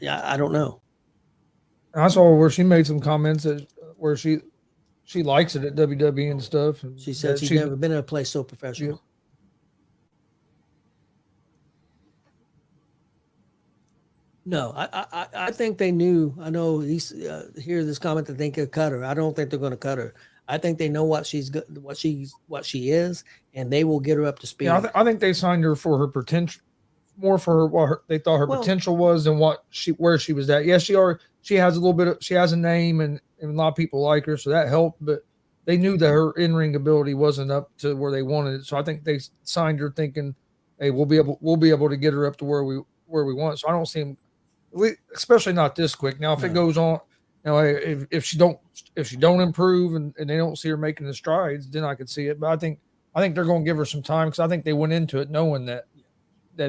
I don't know. I saw where she made some comments where she likes it at WWE and stuff. And she said she's never been in a place so professional. Yeah. No, I think they knew. I know he's hear this comment that they could cut her. I don't think they're going to cut her. I think they know what she is, and they will get her up to speed. Yeah, I think they signed her for her potential, more for what they thought her potential was than where she was at. Yes, she has a little bit of, she has a name and a lot of people like her, so that helped. But they knew that her in-ring ability wasn't up to where they wanted it. So I think they signed her thinking, hey, we'll be able to get her up to where we want. So I don't see them, especially not this quick. Now, if it goes on, if she don't improve and they don't see her making the strides, then I could see it. But I think they're going to give her some time because I think they went into it knowing that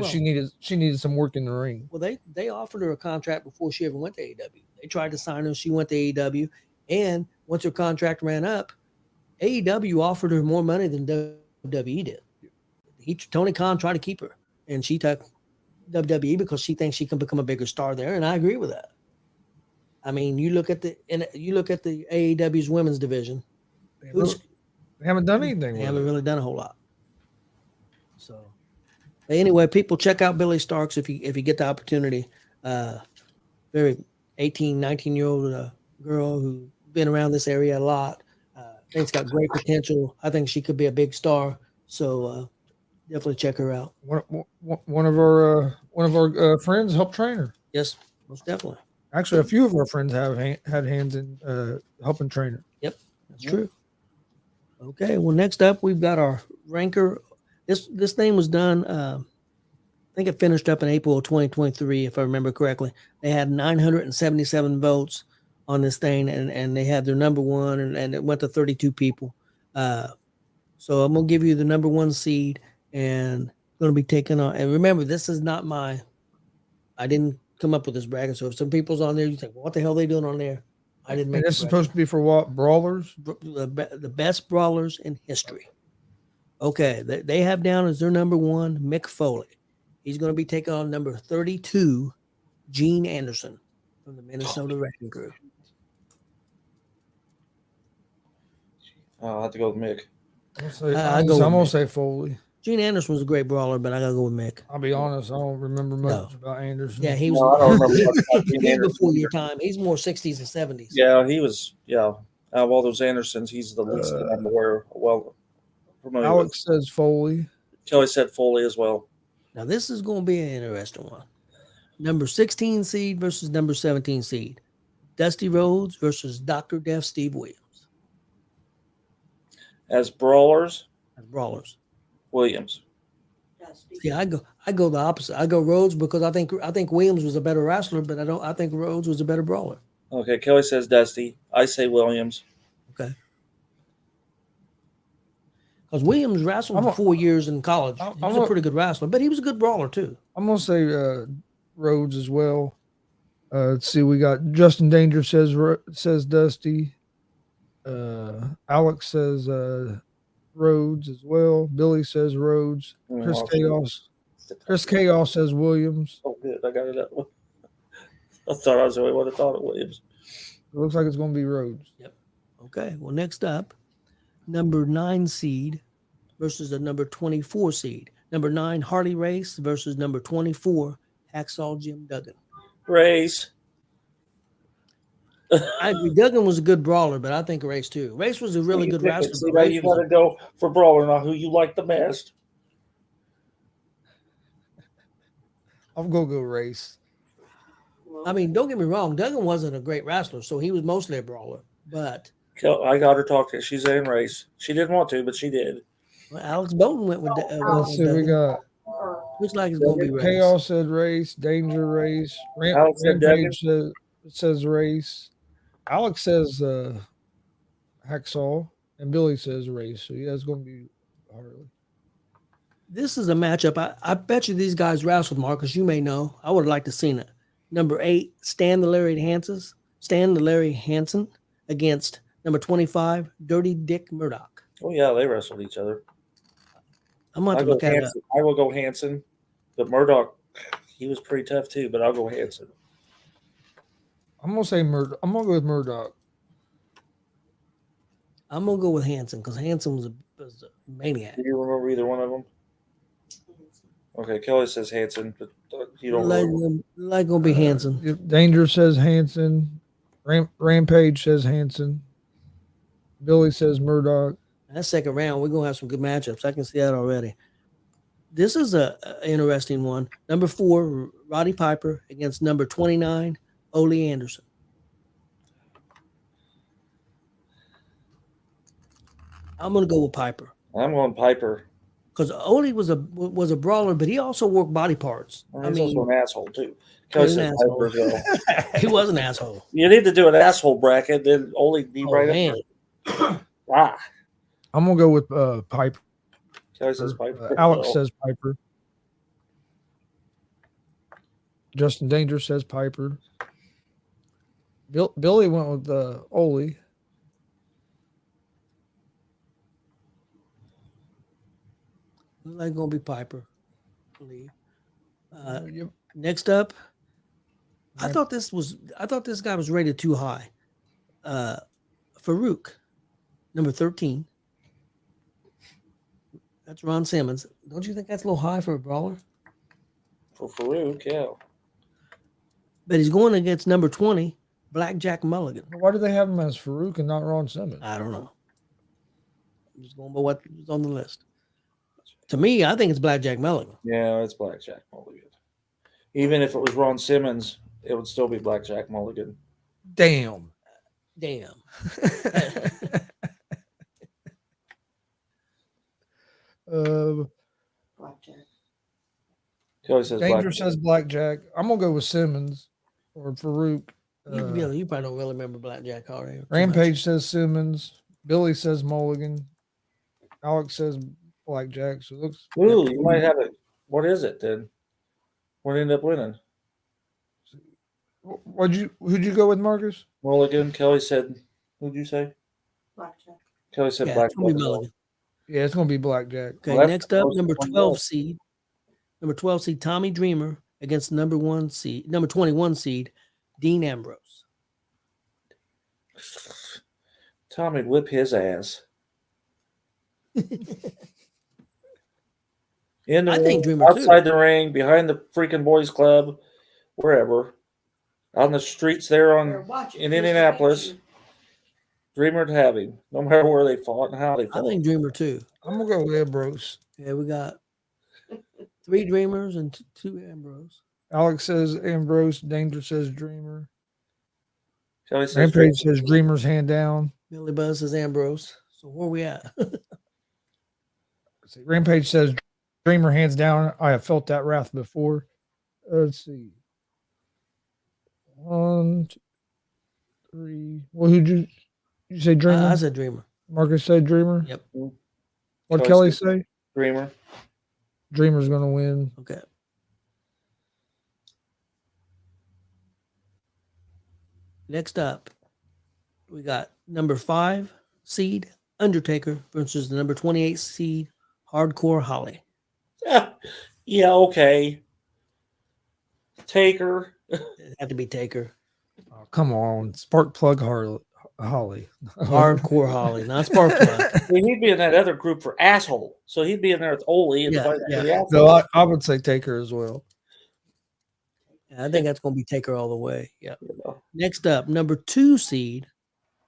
she needed some work in the ring. Well, they offered her a contract before she ever went to AEW. They tried to sign her. She went to AEW, and once her contract ran up, AEW offered her more money than WWE did. Tony Khan tried to keep her, and she took WWE because she thinks she can become a bigger star there, and I agree with that. I mean, you look at the AEW's women's division. They haven't done anything. They haven't really done a whole lot. So, anyway, people check out Billy Starks if you get the opportunity. Very 18, 19-year-old girl who's been around this area a lot. I think it's got great potential. I think she could be a big star. So definitely check her out. One of our friends helped train her. Yes, most definitely. Actually, a few of our friends have had hands in helping train her. Yep, that's true. Okay, well, next up we've got our ranker. This thing was done. I think it finished up in April of 2023, if I remember correctly. They had 977 votes on this thing, and they had their number one, and it went to 32 people. So I'm gonna give you the number one seed, and going to be taking on. And remember, this is not I didn't come up with this bracket. So if some people's on there, you think, well, what the hell are they doing on there? I didn't make. And this is supposed to be for what? Brawlers? The best brawlers in history. Okay, they have down as their number one Mick Foley. He's going to be taking on number 32, Gene Anderson from the Minnesota Wrecking Crew. I'll have to go with Mick. I'm going to say Foley. Gene Anderson was a great brawler, but I got to go with Mick. I'll be honest, I don't remember much about Anderson. Yeah, he was. I don't remember much about Gene He's Anderson before your either. time. He's more 60s and 70s. Yeah, he was. Yeah, out of all those Andersons, he's the least that I'm familiar Alex says Foley. Kelly said Foley as well. Now, this is going to be an interesting one. Number 16 seed versus number 17 seed. Dusty Rhodes versus Dr. Death Steve Williams. As brawlers, Williams. Yeah, I go the opposite. I go Rhodes because I think Williams was a better wrestler, but I think Rhodes was a better brawler. Okay, Kelly says Dusty. I say Williams. Okay. Because Williams wrestled for 4 years in college. He was a pretty good wrestler, but he was a good brawler too. I'm going to say Rhodes as well. Let's see. We got Justin Danger says Dusty. Alex says Rhodes as well. Billy says Rhodes. Chris Chaos says Williams. Oh, good. I got it that one. I thought I was the only one that thought it Williams. It looks like it's going to be Rhodes. Yep. Okay. Well, next up, number 9 seed versus the number 24 seed. Number 9, Harley Race versus number 24, Hacksaw Jim Duggan. Race. I agree. Duggan was a good brawler, but I think Race too. Race was a really good wrestler. See, but now Race you was got to go for brawler, not who you like the best. I'm gonna go Race. I mean, don't get me wrong. Duggan wasn't a great wrestler, so he was mostly a brawler. But I got her talking. She's saying Race. She didn't want to, but she did. well, Alex Bowden went with, Let's see. We Duggan. got Looks like it's going to be Race. Chaos said Race. Danger Race. Alex said Duggan. Rampage says Race. Alex says Hacksaw, and Billy says Race. So yeah, it's gonna be Harley. This is a matchup. I bet you these guys wrestled, Marcus. You may know. I would have liked to seen it. Number 8, Stan the Larry Hansen against number 25, Dirty Dick Murdoch. Oh yeah, they wrestled each other. I'm going to look at it. I will go Hansen, but Murdoch, he was pretty tough too. But I'll go Hansen. I'm gonna say Murdoch. I'm gonna go with Murdoch. I'm going to go with Hansen because Hansen was a maniac. Do you remember either one of them? Okay, Kelly says Hansen, but you don't Like going to be Hansen. Danger says Hansen. Rampage says Hansen. Billy says Murdoch. That second round, we're going to have some good matchups. I can see that already. This is a interesting one. Number 4, Roddy Piper against number 29, Ole Anderson. I'm going to go with Piper. I'm going Piper. Because Ole was a brawler, but he also worked body parts. He's also an asshole too. He's an asshole. He was an asshole. You need to do an asshole bracket, then Ole be right up there. I'm gonna go with Piper. Kelly says Piper. Alex says Piper. Justin Danger says Piper. Billy went with Ole. Looks like gonna be Piper. Yep. Next up, I thought this guy was rated too high. Farouk, number 13. That's Ron Simmons. Don't you think that's a little high for a brawler? For Farouk, yeah. But he's going against number 20, Blackjack Mulligan. Why do they have him as Farouk and not Ron Simmons? I don't know. I'm just going by what's on the list. To me, I think it's Blackjack Mulligan. Yeah, it's Blackjack Mulligan. Even if it was Ron Simmons, it would still be Blackjack Mulligan. Damn. Damn. Blackjack. Kelly says Danger Blackjack. says Blackjack. I'm gonna go with Simmons or Farouk. You probably don't really remember Blackjack already. Rampage says Simmons. Billy says Mulligan. Alex says Blackjack. So it looks. Ooh, you might have it. What is it then? What ended up winning? Who'd you go with, Marcus? Mulligan. Kelly said. Who'd you say? Blackjack. Kelly said Yeah, Blackjack. Mulligan. Yeah, it's gonna be Blackjack. Okay, Well, next up, close to number one 12 more. seed. Number 12 seed, Tommy Dreamer against number 21 seed, Dean Ambrose. Tommy whip his ass. In the I ring, think Dreamer outside too. the ring, behind the freaking boys club, wherever, on the streets there in Indianapolis. Dreamer to have him, no matter where they fought and how they I fought. think Dreamer too. I'm gonna go with Ambrose. Yeah, we got 3 Dreamers and 2 Ambrose. Alex says Ambrose. Danger says Dreamer. Kelly says Rampage says Dreamer's hand down. Billy Buzz says Ambrose. So where we at? Rampage says Dreamer hands down. I have felt that wrath before. Let's see. 1, 2, 3. Well, who'd you say Dreamer? I said Dreamer. Marcus said Dreamer. Yep. What Kelly say? Dreamer. Dreamer's gonna win. Okay. Next up, we got number 5 seed Undertaker versus the number 28 seed Hardcore Holly. Yeah, okay. Taker. It had to be Taker. Oh, come on, Spark Plug Holly. Hardcore Holly, not Spark Plug. He'd be in that other group for asshole. So he'd be in there with Ole and Yeah, fight yeah. for the asshole. No, I would say Taker as well. I think that's going to be Taker all the way. Yeah. You know. Next up, number 2 seed.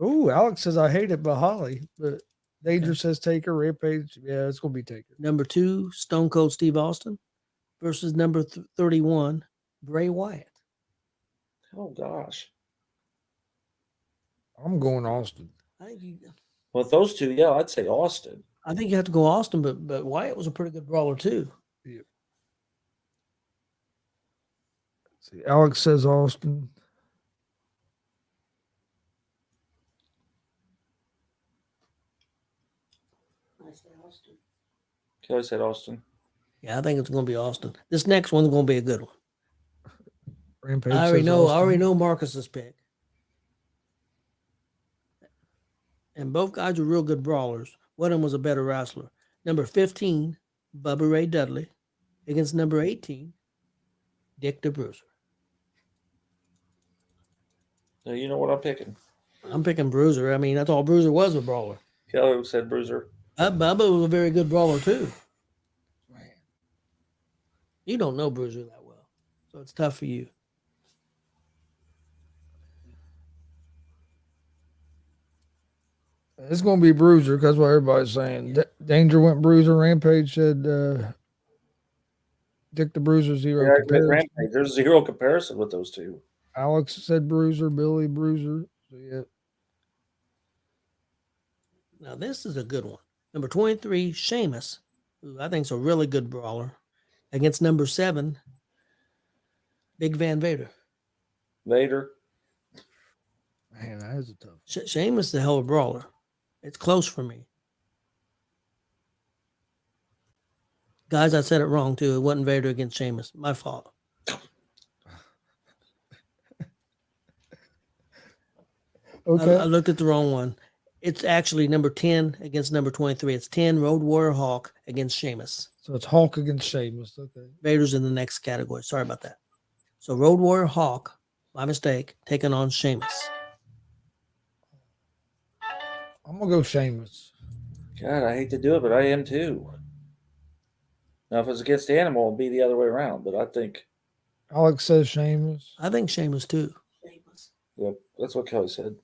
Ooh, Alex says I hate it, but Holly. But Danger says Taker, Rampage. Yeah, it's gonna be Taker. Number 2, Stone Cold Steve Austin versus number 31, Bray Wyatt. Oh gosh. I'm going Austin. With those two, yeah, I'd say Austin. I think you have to go Austin, but Wyatt was a pretty good brawler too. Yeah. See, Alex says Austin. Kelly said Austin. Yeah, I think it's going to be Austin. This next one's going to be a good one. Rampage I already says know. I Austin. already know Marcus's pick. And both guys are real good brawlers. One of them was a better wrestler. Number 15, Bubba Ray Dudley, against number 18, Dick the Bruiser. Now you know what I'm picking. I'm picking Bruiser. I mean, that's all Bruiser was, a brawler. Kelly said Bruiser. Bubba was a very good brawler too. You don't know Bruiser that well, so it's tough for you. It's going to be Bruiser because what everybody's saying. Danger went Bruiser. Rampage said Dick the Bruiser, zero Yeah, comparison. Rampage. There's zero comparison with those two. Alex said Bruiser. Billy Bruiser. So yeah. Now this is a good one. Number 23, Sheamus, who I think is a really good brawler, against number 7, Big Van Vader. Vader. Man, that is a tough. Sheamus is a hell of a brawler. It's close for me. Guys, I said it wrong too. It wasn't Vader against Sheamus. My fault. Okay. I looked at the wrong one. It's actually number 10 against number 23. It's 10, Road Warrior Hawk against Sheamus. So it's Hulk against Sheamus. Okay. Vader's in the next category. Sorry about that. So Road Warrior Hawk, my mistake, taking on Sheamus. I'm going to go Sheamus. God, I hate to do it, but I am too. Now, if it's against the Animal, it'd be the other way around. But I think. Alex says Sheamus. I think Sheamus too. Yep, that's what Kelly said.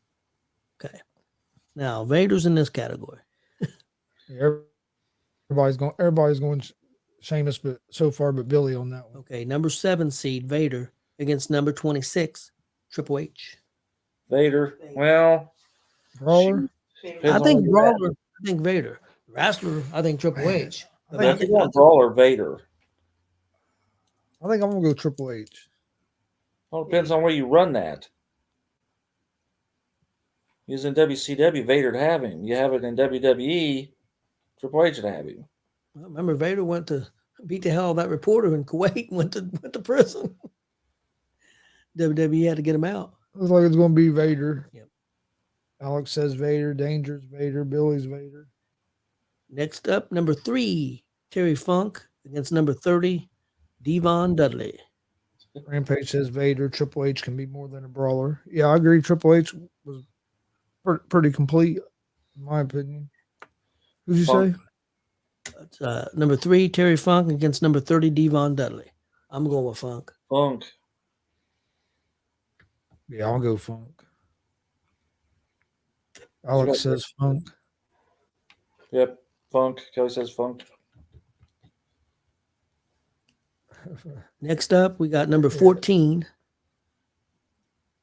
Okay. Now Vader's in this category. Yeah, everybody's going Sheamus, but so far, but Billy on that one. Okay, number 7 seed Vader against number 26 Triple H. Vader. Well, Brawler. I think brawler. I think Vader. Wrestler. I think Triple H. I think one brawler Vader. I think I'm gonna go Triple H. Well, it depends on where you run that. Using WCW, Vader to have him. You have it in WWE, Triple H to have him. I remember Vader went to beat the hell out of that reporter in Kuwait and went to prison. WWE had to get him out. Looks like it's gonna be Vader. Yep. Alex says Vader. Danger's Vader. Billy's Vader. Next up, number 3, Terry Funk against number 30, Devon Dudley. Rampage says Vader. Triple H can be more than a brawler. Yeah, I agree. Triple H was pretty complete, in my opinion. Who'd you say? That's, number 3, Terry Funk against number 30, Devon Dudley. I'm going with Funk. Funk. Yeah, I'll go Funk. Alex says Funk. Yep, Funk. Kelly says Funk. Next up, we got number 14.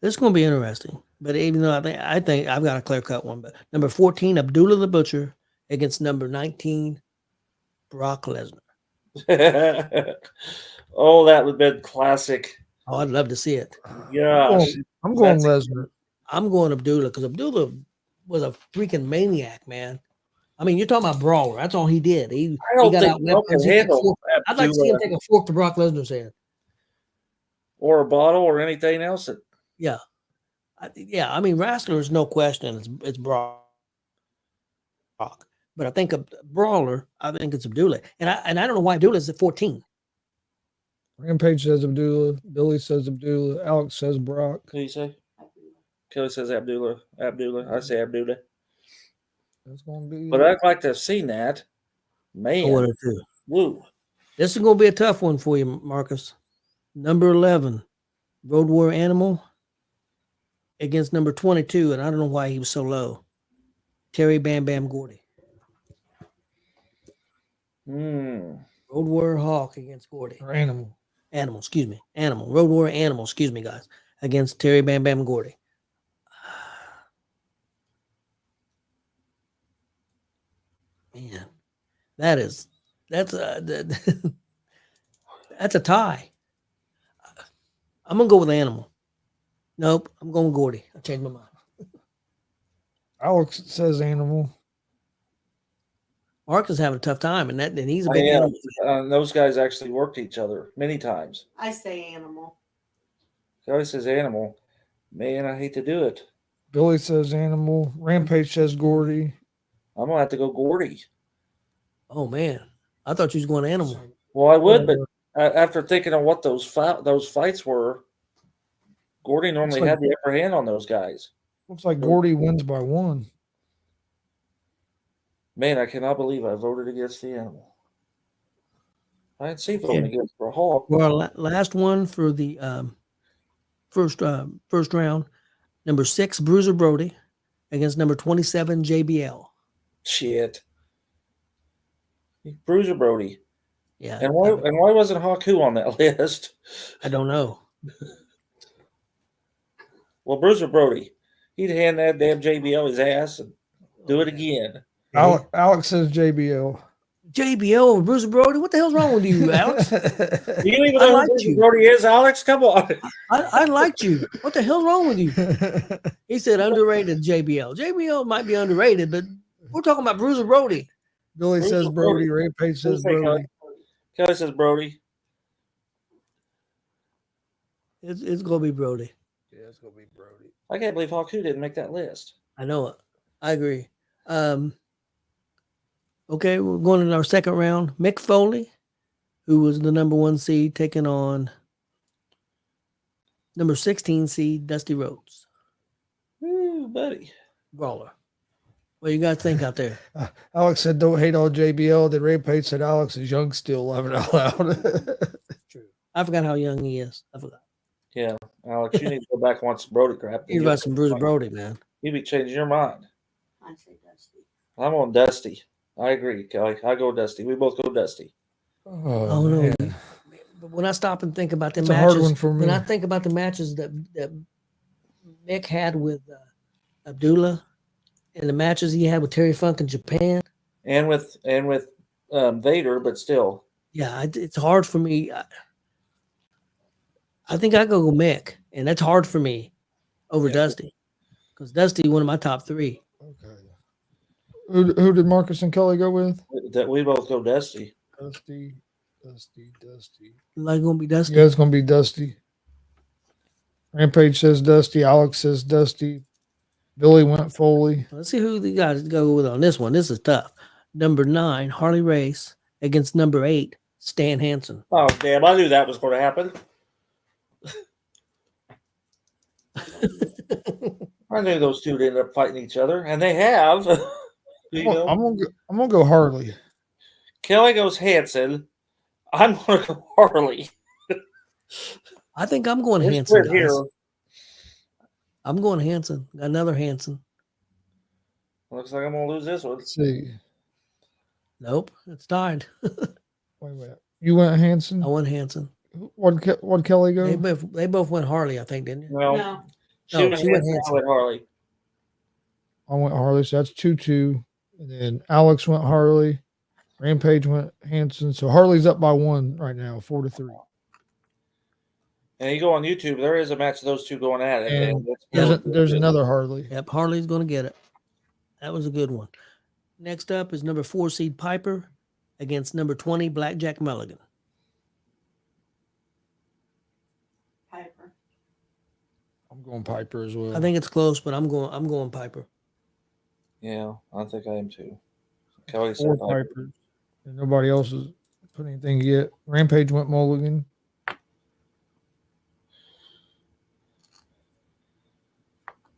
This is going to be interesting. But even though I think I've got a clear-cut one. But number 14, Abdullah the Butcher against number 19, Brock Lesnar. Oh, that would have been classic. Oh, I'd love to see it. Gosh. I'm going Lesnar. I'm going Abdullah because Abdullah was a freaking maniac, man. I mean, you're talking about brawler. That's all he did. He got out weapons. I'd like to see him take a fork to Brock Lesnar's head. Or a bottle or anything else. Yeah. I mean, wrestlers, no question, it's Brock. But I think a brawler, I think it's Abdullah. And I don't know why Abdullah is at 14. Rampage says Abdullah. Billy says Abdullah. Alex says Brock. Who do you say? Kelly says Abdullah. I say Abdullah. That's going to be. But I'd like to have seen that. Man. I would have too. Woo. This is going to be a tough one for you, Marcus. Number 11, Road Warrior Animal against number 22, and I don't know why he was so low. Terry Bam Bam Gordy. Hmm. Road Warrior Hawk against Gordy. Or Animal. Animal, excuse me. Animal. Road Warrior Animal, excuse me, guys. Against Terry Bam Bam Gordy. Man, that's that's a tie. I'm gonna go with Animal. Nope, I'm going with Gordy. I changed my mind. Alex says Animal. Mark is having a tough time, and he's a I big am. Animal fan. Those guys actually worked each other many times. I say animal. Kelly says Animal. Man, I hate to do it. Billy says Animal. Rampage says Gordy. I'm gonna have to go Gordy. Oh man, I thought you was going Animal. Well, I would, but after thinking of what those fights were, Gordy normally like- had the upper hand on those guys. Looks like Gordy wins by 1. Man, I cannot believe I voted against the Animal. I didn't see voting against for Hawk. Well, last one for the first round. Number 6, Bruiser Brody against number 27, JBL. Shit. Bruiser Brody. Yeah. And why wasn't Haku on that list? I don't know. Well, Bruiser Brody. He'd hand that damn JBL his ass and do it again. Alex says JBL. JBL and Bruiser Brody? What the hell's wrong with you, Alex? You even I know like who Bruiser you. Brody is, Alex? Come on. I liked you. What the hell's wrong with you? He said underrated JBL. JBL might be underrated, but we're talking about Bruiser Brody. Billy Bruiser says Brody. Brody. Rampage says Kelly? Brody. Kelly says Brody. It's gonna be Brody. Yeah, it's gonna be Brody. I can't believe Haku didn't make that list. I know it. I agree. Okay, we're going in our second round. Mick Foley, who was the number 1 seed, taking on number 16 seed Dusty Rhodes. Ooh, buddy. Brawler. What you guys think out there? Alex said don't hate on JBL. Then Rampage said Alex is young still, laughing out loud. True. I forgot how young he is. I forgot. Yeah, Alex, you need to go back and watch some Brody crap. He's about some Bruiser Brody, man. You'd be changing your mind. I say Dusty. I'm on Dusty. I agree, Kelly. I go Dusty. We both go Dusty. Oh no. man. But when I stop and think about the It's a matches, hard one for me. when I think about the matches that Mick had with Abdullah and the matches he had with Terry Funk in Japan, And with Vader, but still. yeah, it's hard for me. I think I go Mick, and that's hard for me over Dusty, because Dusty one of my top 3. Okay. Who did Marcus and Kelly go with? That we both go Dusty. Dusty. Like gonna be Dusty. Yeah, it's gonna be Dusty. Rampage says Dusty. Alex says Dusty. Billy went Foley. Let's see who the guys go with on this one. This is tough. Number 9, Harley Race against number 8, Stan Hansen. Oh, damn. I knew that was going to happen. I knew those two would end up fighting each other, and they have. I'm gonna go Harley. Kelly goes Hanson. I'm going to go Harley. I think I'm going We're Hanson. split here. I'm going Hanson. Got another Hanson. Looks like I'm going to lose this one. Let's see. Nope, it's tied. Wait. You went Hanson. I went Hanson. What Kelly go? They both went Harley, I think, didn't you? No. No. She No, went she went Hanson. Hanson. I went Harley. I went Harley, so that's 2-2. And then Alex went Harley. Rampage went Hanson. So Harley's up by 1 right now, 4-3. And you go on YouTube, there is a match of those two going at it. And there's another Harley. Yep, Harley's going to get it. That was a good one. Next up is number 4 seed Piper against number 20 Blackjack Mulligan. Piper. I'm going Piper as well. I think it's close, but I'm going Piper. Yeah, I think I am too. Kelly said 4 Pipers. And nobody else has put anything yet. Rampage went Mulligan.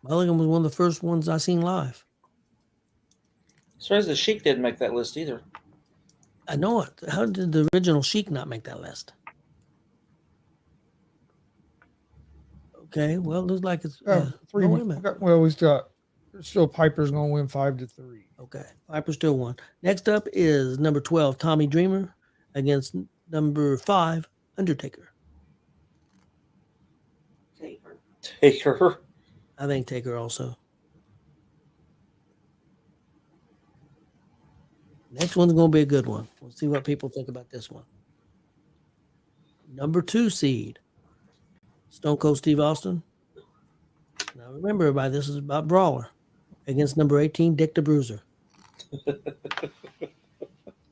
Mulligan was one of the first ones I seen live. Surprised the Sheik didn't make that list either. I know it. How did the original Sheik not make that list? Okay, well, looks like it's three. oh, wait a minute. Well, still Piper's going to win 5-3. Okay, Piper still won. Next up is number 12, Tommy Dreamer, against number 5, Undertaker. Taker. Taker. I think Taker also. Next one's going to be a good one. We'll see what people think about this one. Number 2 seed, Stone Cold Steve Austin. Now remember, everybody, this is about Brawler against number 18, Dick the Bruiser.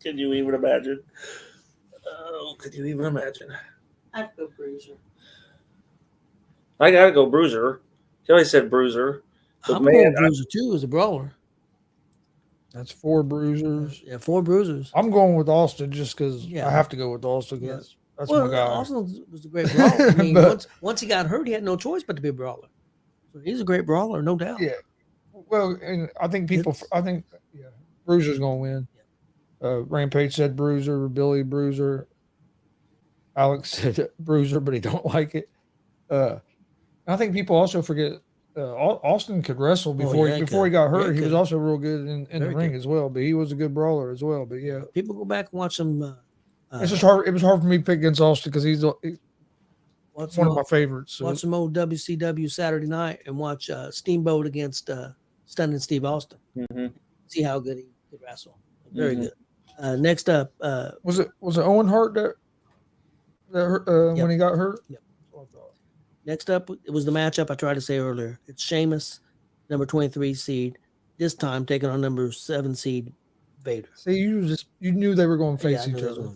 Can you even imagine? Oh, could you even imagine? I'd go Bruiser. I gotta go Bruiser. Kelly said Bruiser. But I'm man, going Bruiser too as a Brawler. That's 4 bruisers. Yeah, 4 bruisers. I'm going with Austin just because Yeah. I have to go with Austin. Yeah. That's my guy. Austin was a great brawler. I mean, But- once he got hurt, he had no choice but to be a brawler. So he's a great brawler, no doubt. Yeah. Well, and I think Bruiser's going to win. Rampage said Bruiser, Billy Bruiser. Alex said Bruiser, but he don't like it. I think people also forget Austin could wrestle before he got hurt. He was also real good in the ring as well, but he was a good brawler as well. But yeah, People go back and watch some. it's just hard. It was hard for me to pick against Austin because he's one of my favorites. So. Watch some old WCW Saturday night and watch Steamboat against Stunning Steve Austin. Mm-hmm. See how good he could wrestle. Very good. Next up, was it Owen Hart that when he got hurt? Yep. Next up, it was the matchup I tried to say earlier. It's Sheamus, number 23 seed, this time taking on number 7 seed Vader. See, you knew they were going to face I each knew other.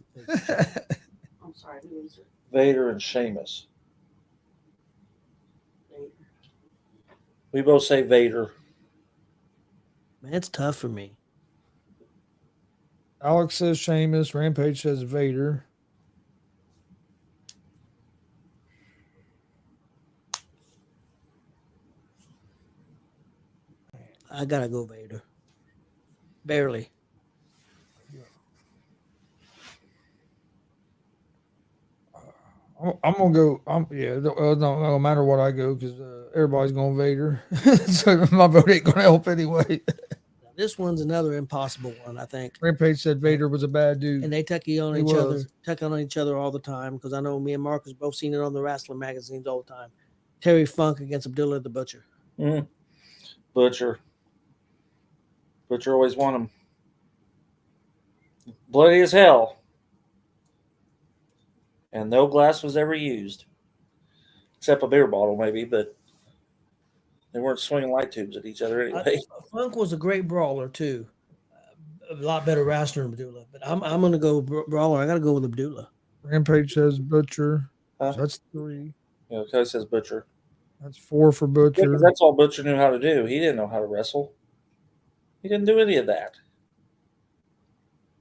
I'm sorry, who is it? Vader and Sheamus. Vader. We both say Vader. Man, it's tough for me. Alex says Sheamus. Rampage says Vader. I gotta go Vader. Barely. I'm gonna go. No matter what I go, because everybody's going Vader, so my vote ain't gonna help anyway. Now, this one's another impossible one, I think. Rampage said Vader was a bad dude. And they tuck on He each other, was. tuck on each other all the time. Because I know me and Marcus both seen it on the wrestling magazines all the time. Terry Funk against Abdullah the Butcher. Mm. Butcher always won him. Bloody as hell. And no glass was ever used. Except a beer bottle, maybe, but they weren't swinging light tubes at each other anyway. Funk was a great brawler too. A lot better wrestler than Abdullah. But I'm going to go brawler. I got to go with Abdullah. Rampage says Butcher. Huh? So that's 3. Yeah, Kelly says Butcher. That's 4 for Yeah, Butcher. 'cause that's all Butcher knew how to do. He didn't know how to wrestle. He didn't do any of that.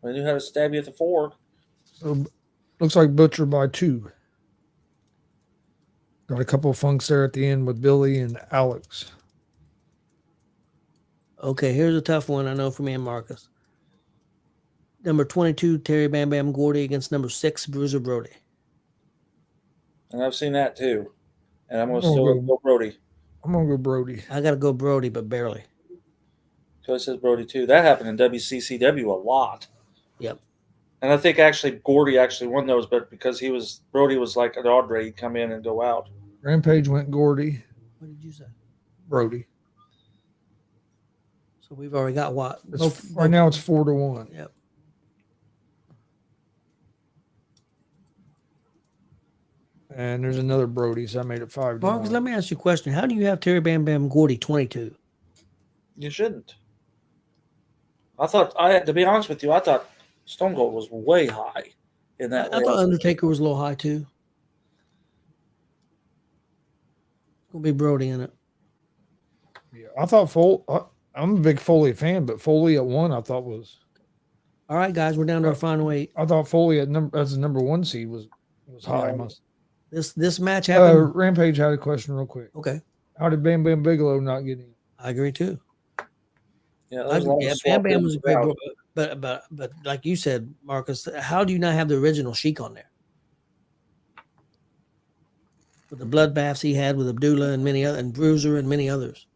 He knew how to stab you at the fork. So looks like Butcher by 2. Got a couple of funks there at the end with Billy and Alex. Okay, here's a tough one I know for me and Marcus. Number 22, Terry Bam Bam Gordy against number 6, Bruiser Brody. And I've seen that too. And I'm going to Oh, still good. go Brody. I'm gonna go Brody. I got to go Brody, but barely. Kelly says Brody too. That happened in WCCW a lot. Yep. And I think actually Gordy actually won those, but because Brody was like an Audrey, he'd come in and go out. Rampage went Gordy. What did you say? Brody. So we've already got what? Right now it's 4-1. Yep. And there's another Brody, so I made it 5-1. Marcus, let me ask you a question. How do you have Terry Bam Bam Gordy 22? You shouldn't. To be honest with you, I thought Stone Cold was way high in that. I thought Undertaker was a little high too. It's gonna be Brody in it. Yeah, I thought I'm a big Foley fan, but Foley at 1 I thought was. All right, guys, we're down to our final 8. I thought Foley as the number 1 seed was high. This match happened. Rampage had a question real quick. Okay, How did Bam Bam Bigelow not get in? I agree too. Yeah, Bam Bam was a great, but like you said, Marcus, how do you not have the original Sheik on there? with the bloodbaths he had with Abdullah and many other, and Bruiser and many others.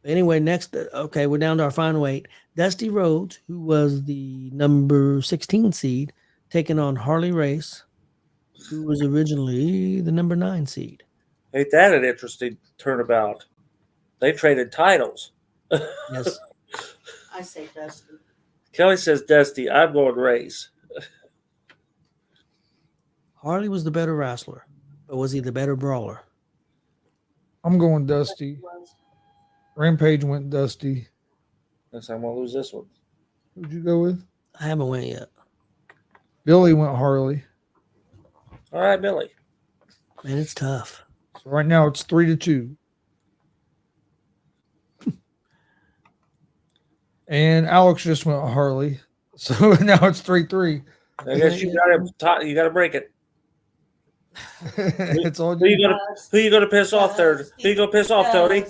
Anyway, next, okay, we're down to our final 8. Dusty Rhodes, who was the number 16 seed, taking on Harley Race, who was originally the number 9 seed. Ain't that an interesting turnabout? They traded titles. Yes. I say Dusty. Kelly says Dusty. I'm going Race. Harley was the better wrestler, but was he the better brawler? I'm going Dusty. Rampage went Dusty. Guess I'm gonna lose this one. Who'd you go with? I haven't went yet. Billy went Harley. All right, Billy. Man, it's tough. So right now it's 3-2. And Alex just went Harley. So now it's 3-3. I guess you got to break it. It's all Who you gonna piss off there? Who you gonna piss off, Tony?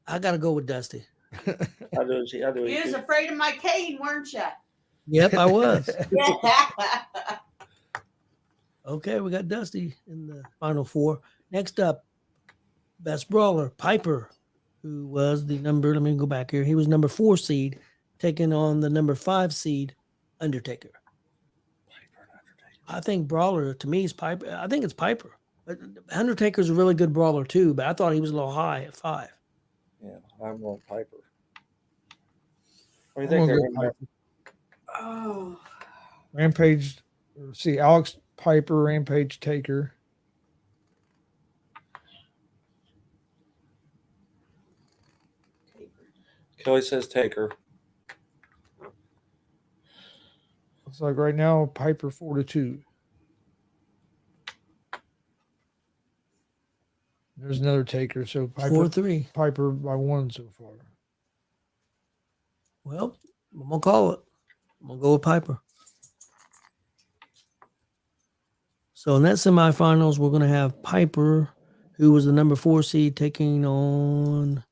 I got to go with Dusty. I do You was it. afraid of my cane, weren't you? Yep, I was. Okay, we got Dusty in the final 4. Next up, best brawler, Piper, who was the number, let me go back here. He was number 4 seed, taking on the number 5 seed, Undertaker. I think brawler, to me, is Piper. I think it's Piper. Undertaker's a really good brawler, too, but I thought he was a little high at 5. Yeah, I'm going Piper. What I'm do you think? gonna go Piper. Oh, Rampage. See, Alex Piper, Rampage Taker. Kelly says Taker. Looks like right now Piper 4-2. There's another Taker, so Piper 4-3. Piper by 1 so far. Well, I'm going to call it. I'm going to go with Piper. So in that semifinals, we're going to have Piper, who was the number 4 seed, taking on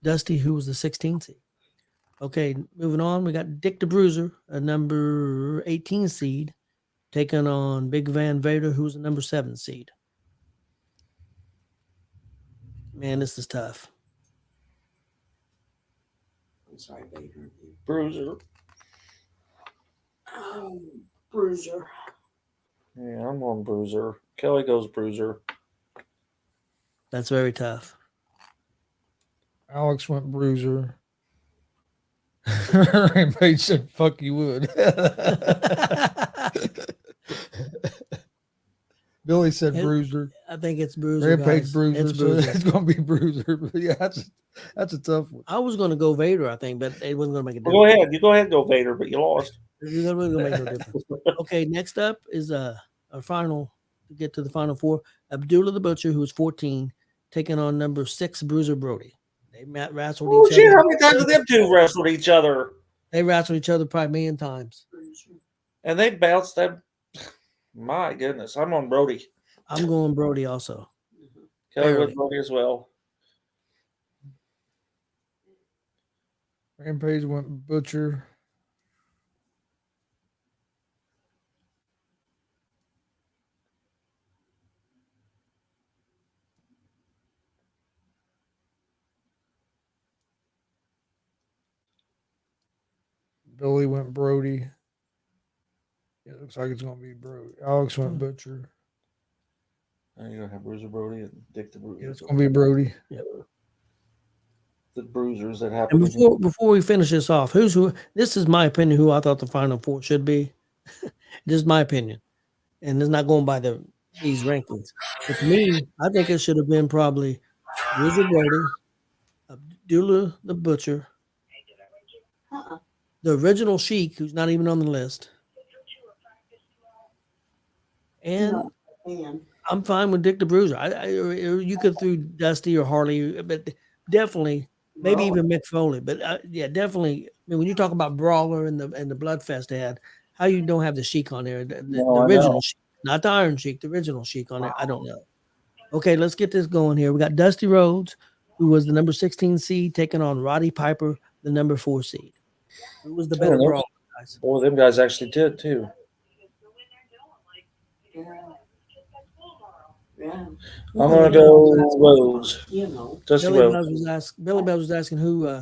Dusty, who was the 16th seed. Okay, moving on, we got Dick the Bruiser, a number 18 seed, taking on Big Van Vader, who's the number 7 seed. Man, this is tough. I'm sorry, Vader. Bruiser. Bruiser. Yeah, I'm going Bruiser. Kelly goes Bruiser. That's very tough. Alex went Bruiser. Rampage said, fuck you would. Billy said Bruiser. I think it's Bruiser. Rampage guys. Bruiser. It's Bruiser. So it's going to be Bruiser. But yeah, that's a tough one. I was going to go Vader, I think, but it wasn't going to make a difference. Well, go ahead. You go ahead and go Vader, but you lost. You're going to make no difference. Okay, next up is our final, to get to the final 4. Abdullah the Butcher, who was 14, taking on number 6, Bruiser Brody. They wrestled Oh, each shit. other. How many times have them two wrestled each other? They wrestled each other probably a million times. And they bounced them. My goodness. I'm on Brody. I'm going Brody also. Kelly Barely. with Brody as well. Rampage went Butcher. Billy went Brody. Yeah, it looks like it's going to be Brody. Alex went Butcher. You're going to have Bruiser Brody and Dick the Bruiser. Yeah, it's going to be Brody. The Bruisers that happen. And before we finish this off, this is my opinion, who I thought the final 4 should be. This is my opinion. And it's not going by these rankings. But to me, I think it should have been probably Bruiser Brody, Abdullah the Butcher, the original Sheik, who's not even on the list. And I'm fine with Dick the Bruiser. You could throw Dusty or Harley, but definitely, maybe even Mick Foley. But yeah, definitely. I mean, when you talk about Brawler and the Bloodfest they had, how you don't have the Sheik on there? The original Sheik, not the Iron Sheik, the original Sheik on there. I don't know. Okay, let's get this going here. We got Dusty Rhodes, who was the number 16 seed, taking on Roddy Piper, the number 4 seed. Who was the better brawler, guys? Boy, them guys actually did too. Yeah. I'm gonna go Rhodes. You know. Dusty Billy Rhodes. Buzz was asking who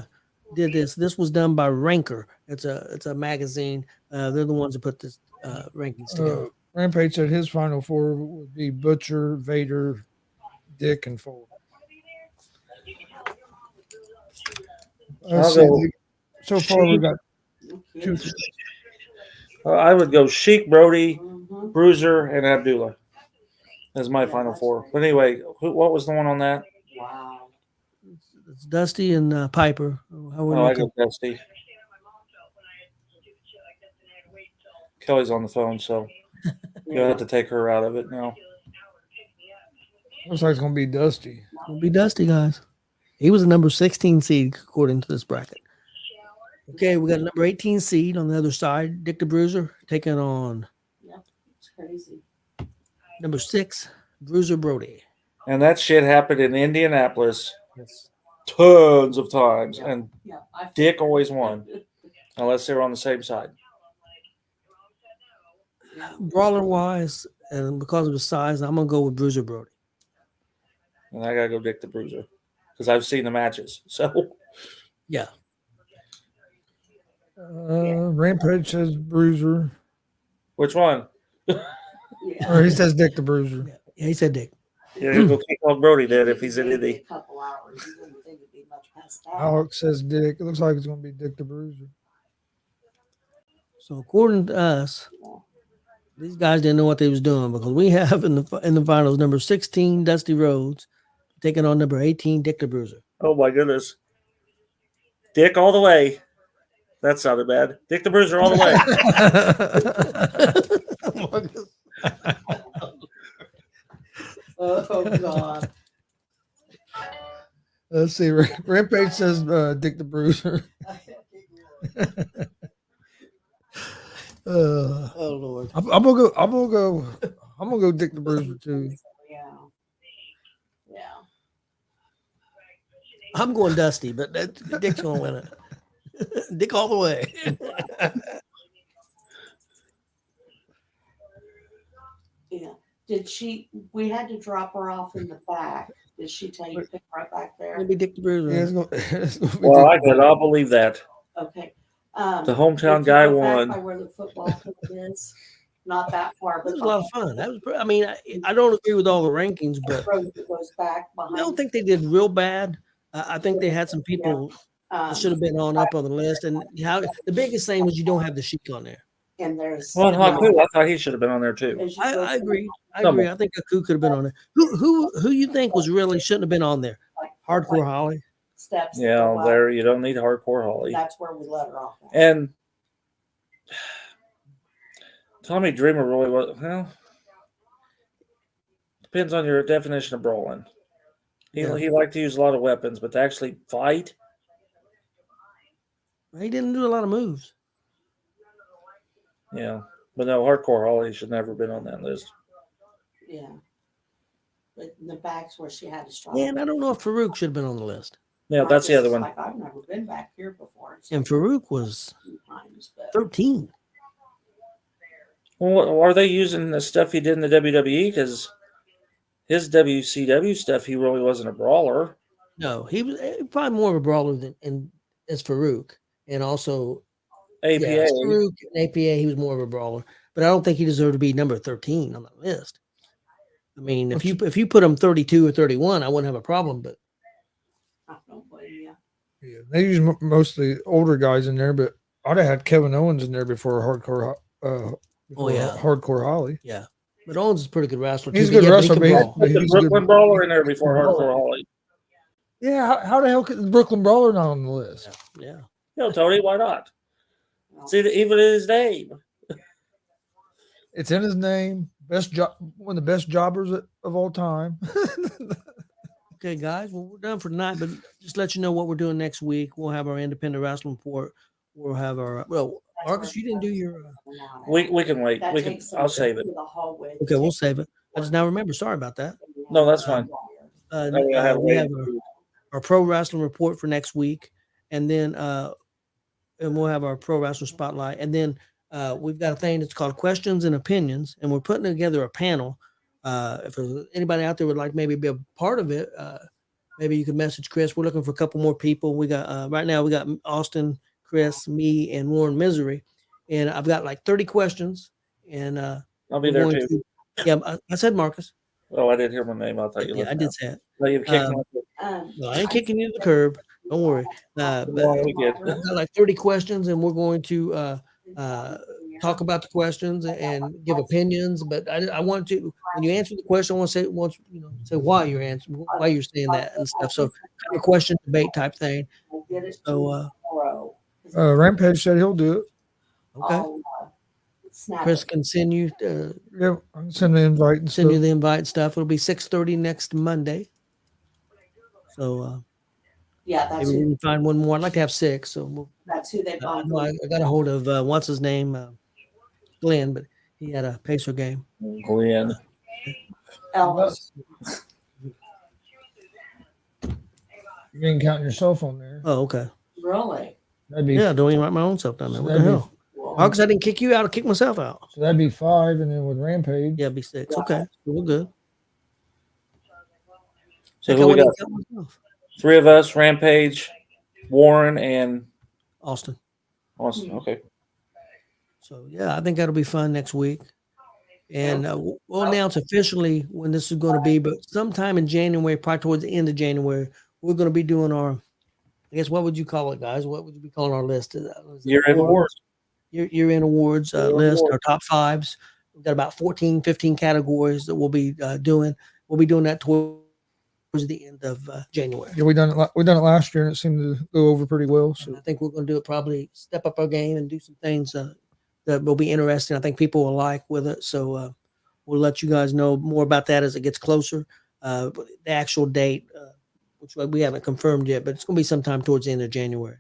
did this. This was done by Ranker. It's a magazine. They're the ones that put this rankings together. Rampage said his final four would be Butcher, Vader, Dick, and Ford. Let's see. go So far, we got Okay. two. I would go Sheik, Brody, Mhm. Bruiser, and Abdullah as my Yeah, final that's four. right. But anyway, what was the one on that? Wow. It's Dusty and Piper. Oh, I go Dusty. Kelly's on the phone, so you'll have to take her out of it now. Looks like it's gonna be Dusty. It'll be Dusty, guys. He was a number 16 seed according to this bracket. Okay, we got a number 18 seed on the other side. Dick the Bruiser taking on It's crazy. number 6, Bruiser Brody. And that shit happened in Indianapolis Yes. tons of times, Yeah. and Yeah. Dick always won, unless they were on the same side. Brawler wise, and because of his size, I'm gonna go with Bruiser Brody. And I gotta go Dick the Bruiser because I've seen the matches. So Yeah. Rampage says Bruiser, which one? Yeah. or he says Dick the Bruiser. Yeah, he said Dick. Yeah, he'll go kick off Brody then if he's in Maybe Indy. a couple hours. You wouldn't think it'd be much past that. Alex says Dick. It looks like it's gonna be Dick the Bruiser. So according to us, these guys didn't know what they was doing because we have in the finals number 16 Dusty Rhodes taking on number 18 Dick the Bruiser. Oh my goodness. Dick all the way. That sounded bad. Dick the Bruiser all the way. Oh God. Let's see. Rampage says Dick the Bruiser. Oh Lord. I'm gonna go Dick the Bruiser too. Yeah. Yeah. I'm going Dusty, but Dick's gonna win it. Dick all the way. Yeah. Did she? We had to drop her off in the back. Did she tell you to pick right back there? Maybe Dick the Bruiser. Yeah, it's gonna be Well, Dick I cannot believe that. Okay. The hometown if you guy go back won. By where the football field is, not that far, It but was a lot of fun. That was. I mean, I don't agree with all the rankings, the but road that goes back I behind. don't think they did real bad. I think they had some people that should have been on up on the list. And how the biggest thing was you don't have the Sheik on there. And there's. Well, Haku, I thought he should have been on there too. as you go I through, agree. I Come agree. on. I think Aku could have been on there. Who you think was really shouldn't have been on there? like, Hardcore like Holly. steps. that Yeah, go up. there you don't need hardcore Holly. That's where we let her off. at. And Tommy Dreamer really was. Well, depends on your definition of brawling. He liked to use a lot of weapons, but to actually fight, He didn't do a lot of moves. yeah. But no, hardcore Holly should never have been on that list. Yeah. But in the back's where she had to struggle. Yeah, and I don't know if Farouk should have been on the list. Yeah, that's the other one. Like I've never been back here before. so And Farouk was a few times, but 13. Well, are they using the stuff he did in the WWE? Because his WCW stuff, he really wasn't a brawler. No, he was probably more of a brawler than as Farouk. And also APA. yeah, Farouk and APA, he was more of a brawler. But I don't think he deserved to be number 13 on the list. I mean, if you put him 32 or 31, I wouldn't have a problem. But I don't blame you. Yeah, they use mostly older guys in there, but I'd have had Kevin Owens in there before Hardcore. Hardcore Holly. yeah, but Owens is a pretty good wrestler. He's a too, good but he wrestler, can but brawl. Put the he's good. Brooklyn Brawler in there before hardcore Holly. Yeah, how the hell could the Brooklyn Brawler not on the list? Yeah. No, Tony, why not? See, even in his name. It's in his name. One of the best jobbers of all time. Okay, guys. Well, we're done for tonight, but just let you know what we're doing next week. We'll have our independent wrestling report. We'll have our Marcus. You didn't do your. We can wait. That We can. takes them I'll save it. to the hallway. Okay, we'll save it. I just now remember. Sorry about that. No, that's fine. We have our pro wrestling report for next week, and then we'll have our pro wrestling spotlight, and then we've got a thing that's called questions and opinions, and we're putting together a panel if there's anybody out there would like maybe be a part of it, maybe you can message Chris. We're looking for a couple more people. We got right now we got Austin, Chris, me, and Warren Misery, and I've got like 30 questions, and I'll be we're there going too. to. Yeah, I said Marcus. Oh, I didn't hear my name. I thought you. Yeah, I did say it. Oh, you kicked me. No, I ain't kicking you to the curb. Don't worry. But we get. we've got like 30 questions, and we're going to talk about the questions and give opinions. But I want to, when you answer the question, I want to say why you're answering, why you're saying that and stuff. So kind of a question debate type thing. So Rampage said he'll do it. okay, Chris can send you Yeah, I can send the invite and send you stuff. the invite stuff. It'll be 6:30 next Monday. So Yeah, that's maybe we who, can find one more. I'd like to have 6. So that's who they I bought. got a hold of what's his name, Glenn, but he had a Pacer game. Glenn. Elvis. You ain't counting your cell phone there. Oh, okay. Really? That'd be Yeah, don't even write my own stuff down there. So What the that'd be- hell? Marcus, I didn't kick you out. I kicked myself out. so that'd be 5, and then with Rampage. Yeah, it'd be 6. Okay, so we're good. So Heck, who I we wouldn't got? even count myself. 3 of us: Rampage, Warren, and Austin. Austin. Okay. So yeah, I think that'll be fun next week, and we'll announce officially when this is going to be. But sometime in January, probably towards the end of January, we're going to be doing our. I guess what would you call it, guys? What would you be calling our list? Is it Year-end awards. Year-end awards list, our top 5s. We've got about 14, 15 categories that we'll be doing. We'll be doing that towards the end of January. Yeah, we done it last year, and it seemed to go over pretty well. So And I think we're going to do it, probably step up our game and do some things that will be interesting. I think people will like with it. So we'll let you guys know more about that as it gets closer. The actual date, which we haven't confirmed yet, but it's going to be sometime towards the end of January.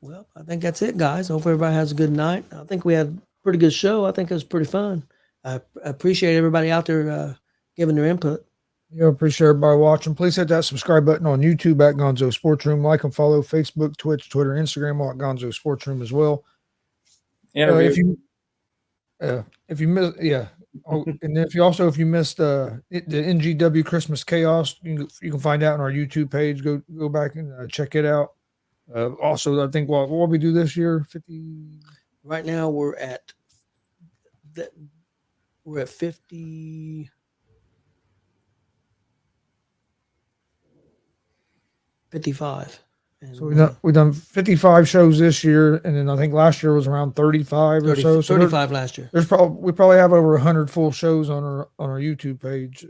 Well, I think that's it, guys. I hope everybody has a good night. I think we had a pretty good show. I think it was pretty fun. I appreciate everybody out there giving their input. yeah, appreciate everybody watching. Please hit that subscribe button on YouTube at Gonzo'S Sports Room. Like and follow Facebook, Twitch, Twitter, Instagram all at Gonzo'S Sports Room as well. If you missed, and if you missed the NGW Christmas Chaos, you can find out on our YouTube page. Go back and check it out. Also, I think what we do this year, 50. Right now we're at 50. 55. And So we done 55 shows this year, and then I think last year was around 35 or so. So 35 last year. we probably have over 100 full shows on our YouTube page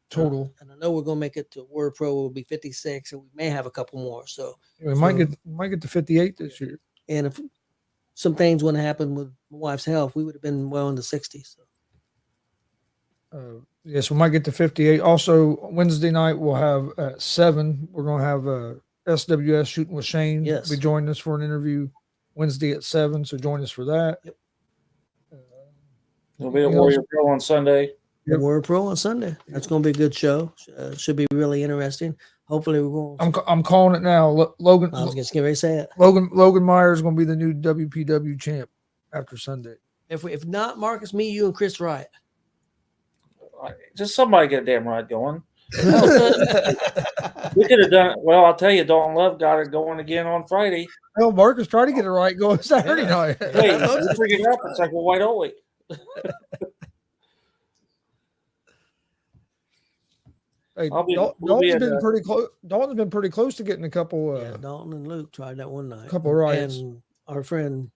total. And I know we're gonna make it to Word Pro. Will be 56, and we may have a couple more. So We might get to 58 this year. and if some things wouldn't happen with my wife's health, we would have been well in the 60s. So. Yes, we might get to 58. Also, Wednesday night we'll have at 7. We're gonna have SWS Shooting with Shane. Yes. Be joining us for an interview Wednesday at 7. So join us for that. Yep. There'll be a Warrior Pro on Sunday. Yep. Word Pro on Sunday. That's going to be a good show. Should be really interesting. Hopefully, we're going. I'm calling it now. Logan. I was just getting ready to say it. Logan Meyer is going to be the new WPW champ after Sunday. If not, Marcus, me, you, and Chris Wright. Just somebody get a damn ride going. We could have done it. Well, I'll tell you, Dalton Love got it going again on Friday. Well, Marcus tried to get it right going Saturday night. Hey, you bring it up. It's like, well, why don't we? Hey, we'll Dalton's be at been pretty close. Dalton's been pretty close to getting a couple. Yeah, Dalton and Luke tried that one night. Couple riots. And our friend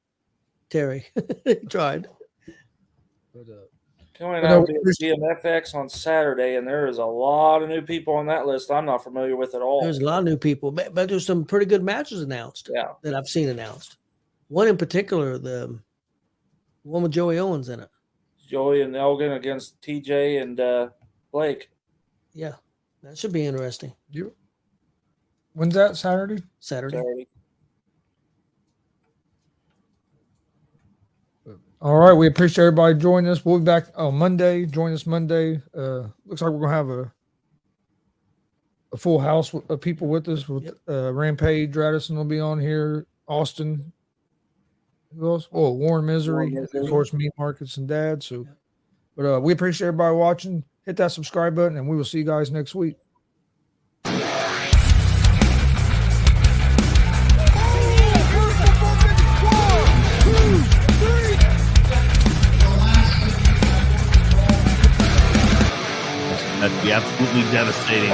Terry he tried. But, Coming out to GMFX on Saturday, and there is a lot of new people on that list I'm not familiar with at all. There's a lot of new people, but there's some pretty good matches announced. Yeah. That I've seen announced. One in particular, the one with Joey Owens in it. Joey and Elgin against TJ and Blake. Yeah, that should be interesting. When's that? Saturday? Saturday. All right, we appreciate everybody joining us. We'll be back on Monday. Join us Monday. Looks like we're gonna have a full house of people with us. With Rampage, Radisson will be on here. Austin, Who else? Oh, Warren Misery. Warren Misery. Of course, me, Marcus, and Dad. So, but we appreciate everybody watching. Hit that subscribe button, and we will see you guys next week. That'd be absolutely devastating.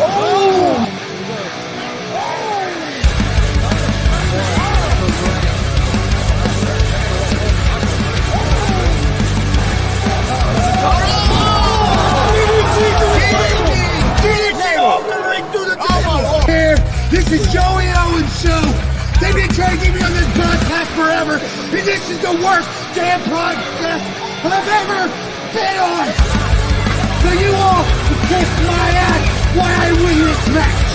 Here, this is Joey Owens show. They've been trying to get me on this broadcast forever, and this is the worst damn broadcast I've ever been on. So you all can kiss my ass while I win this match.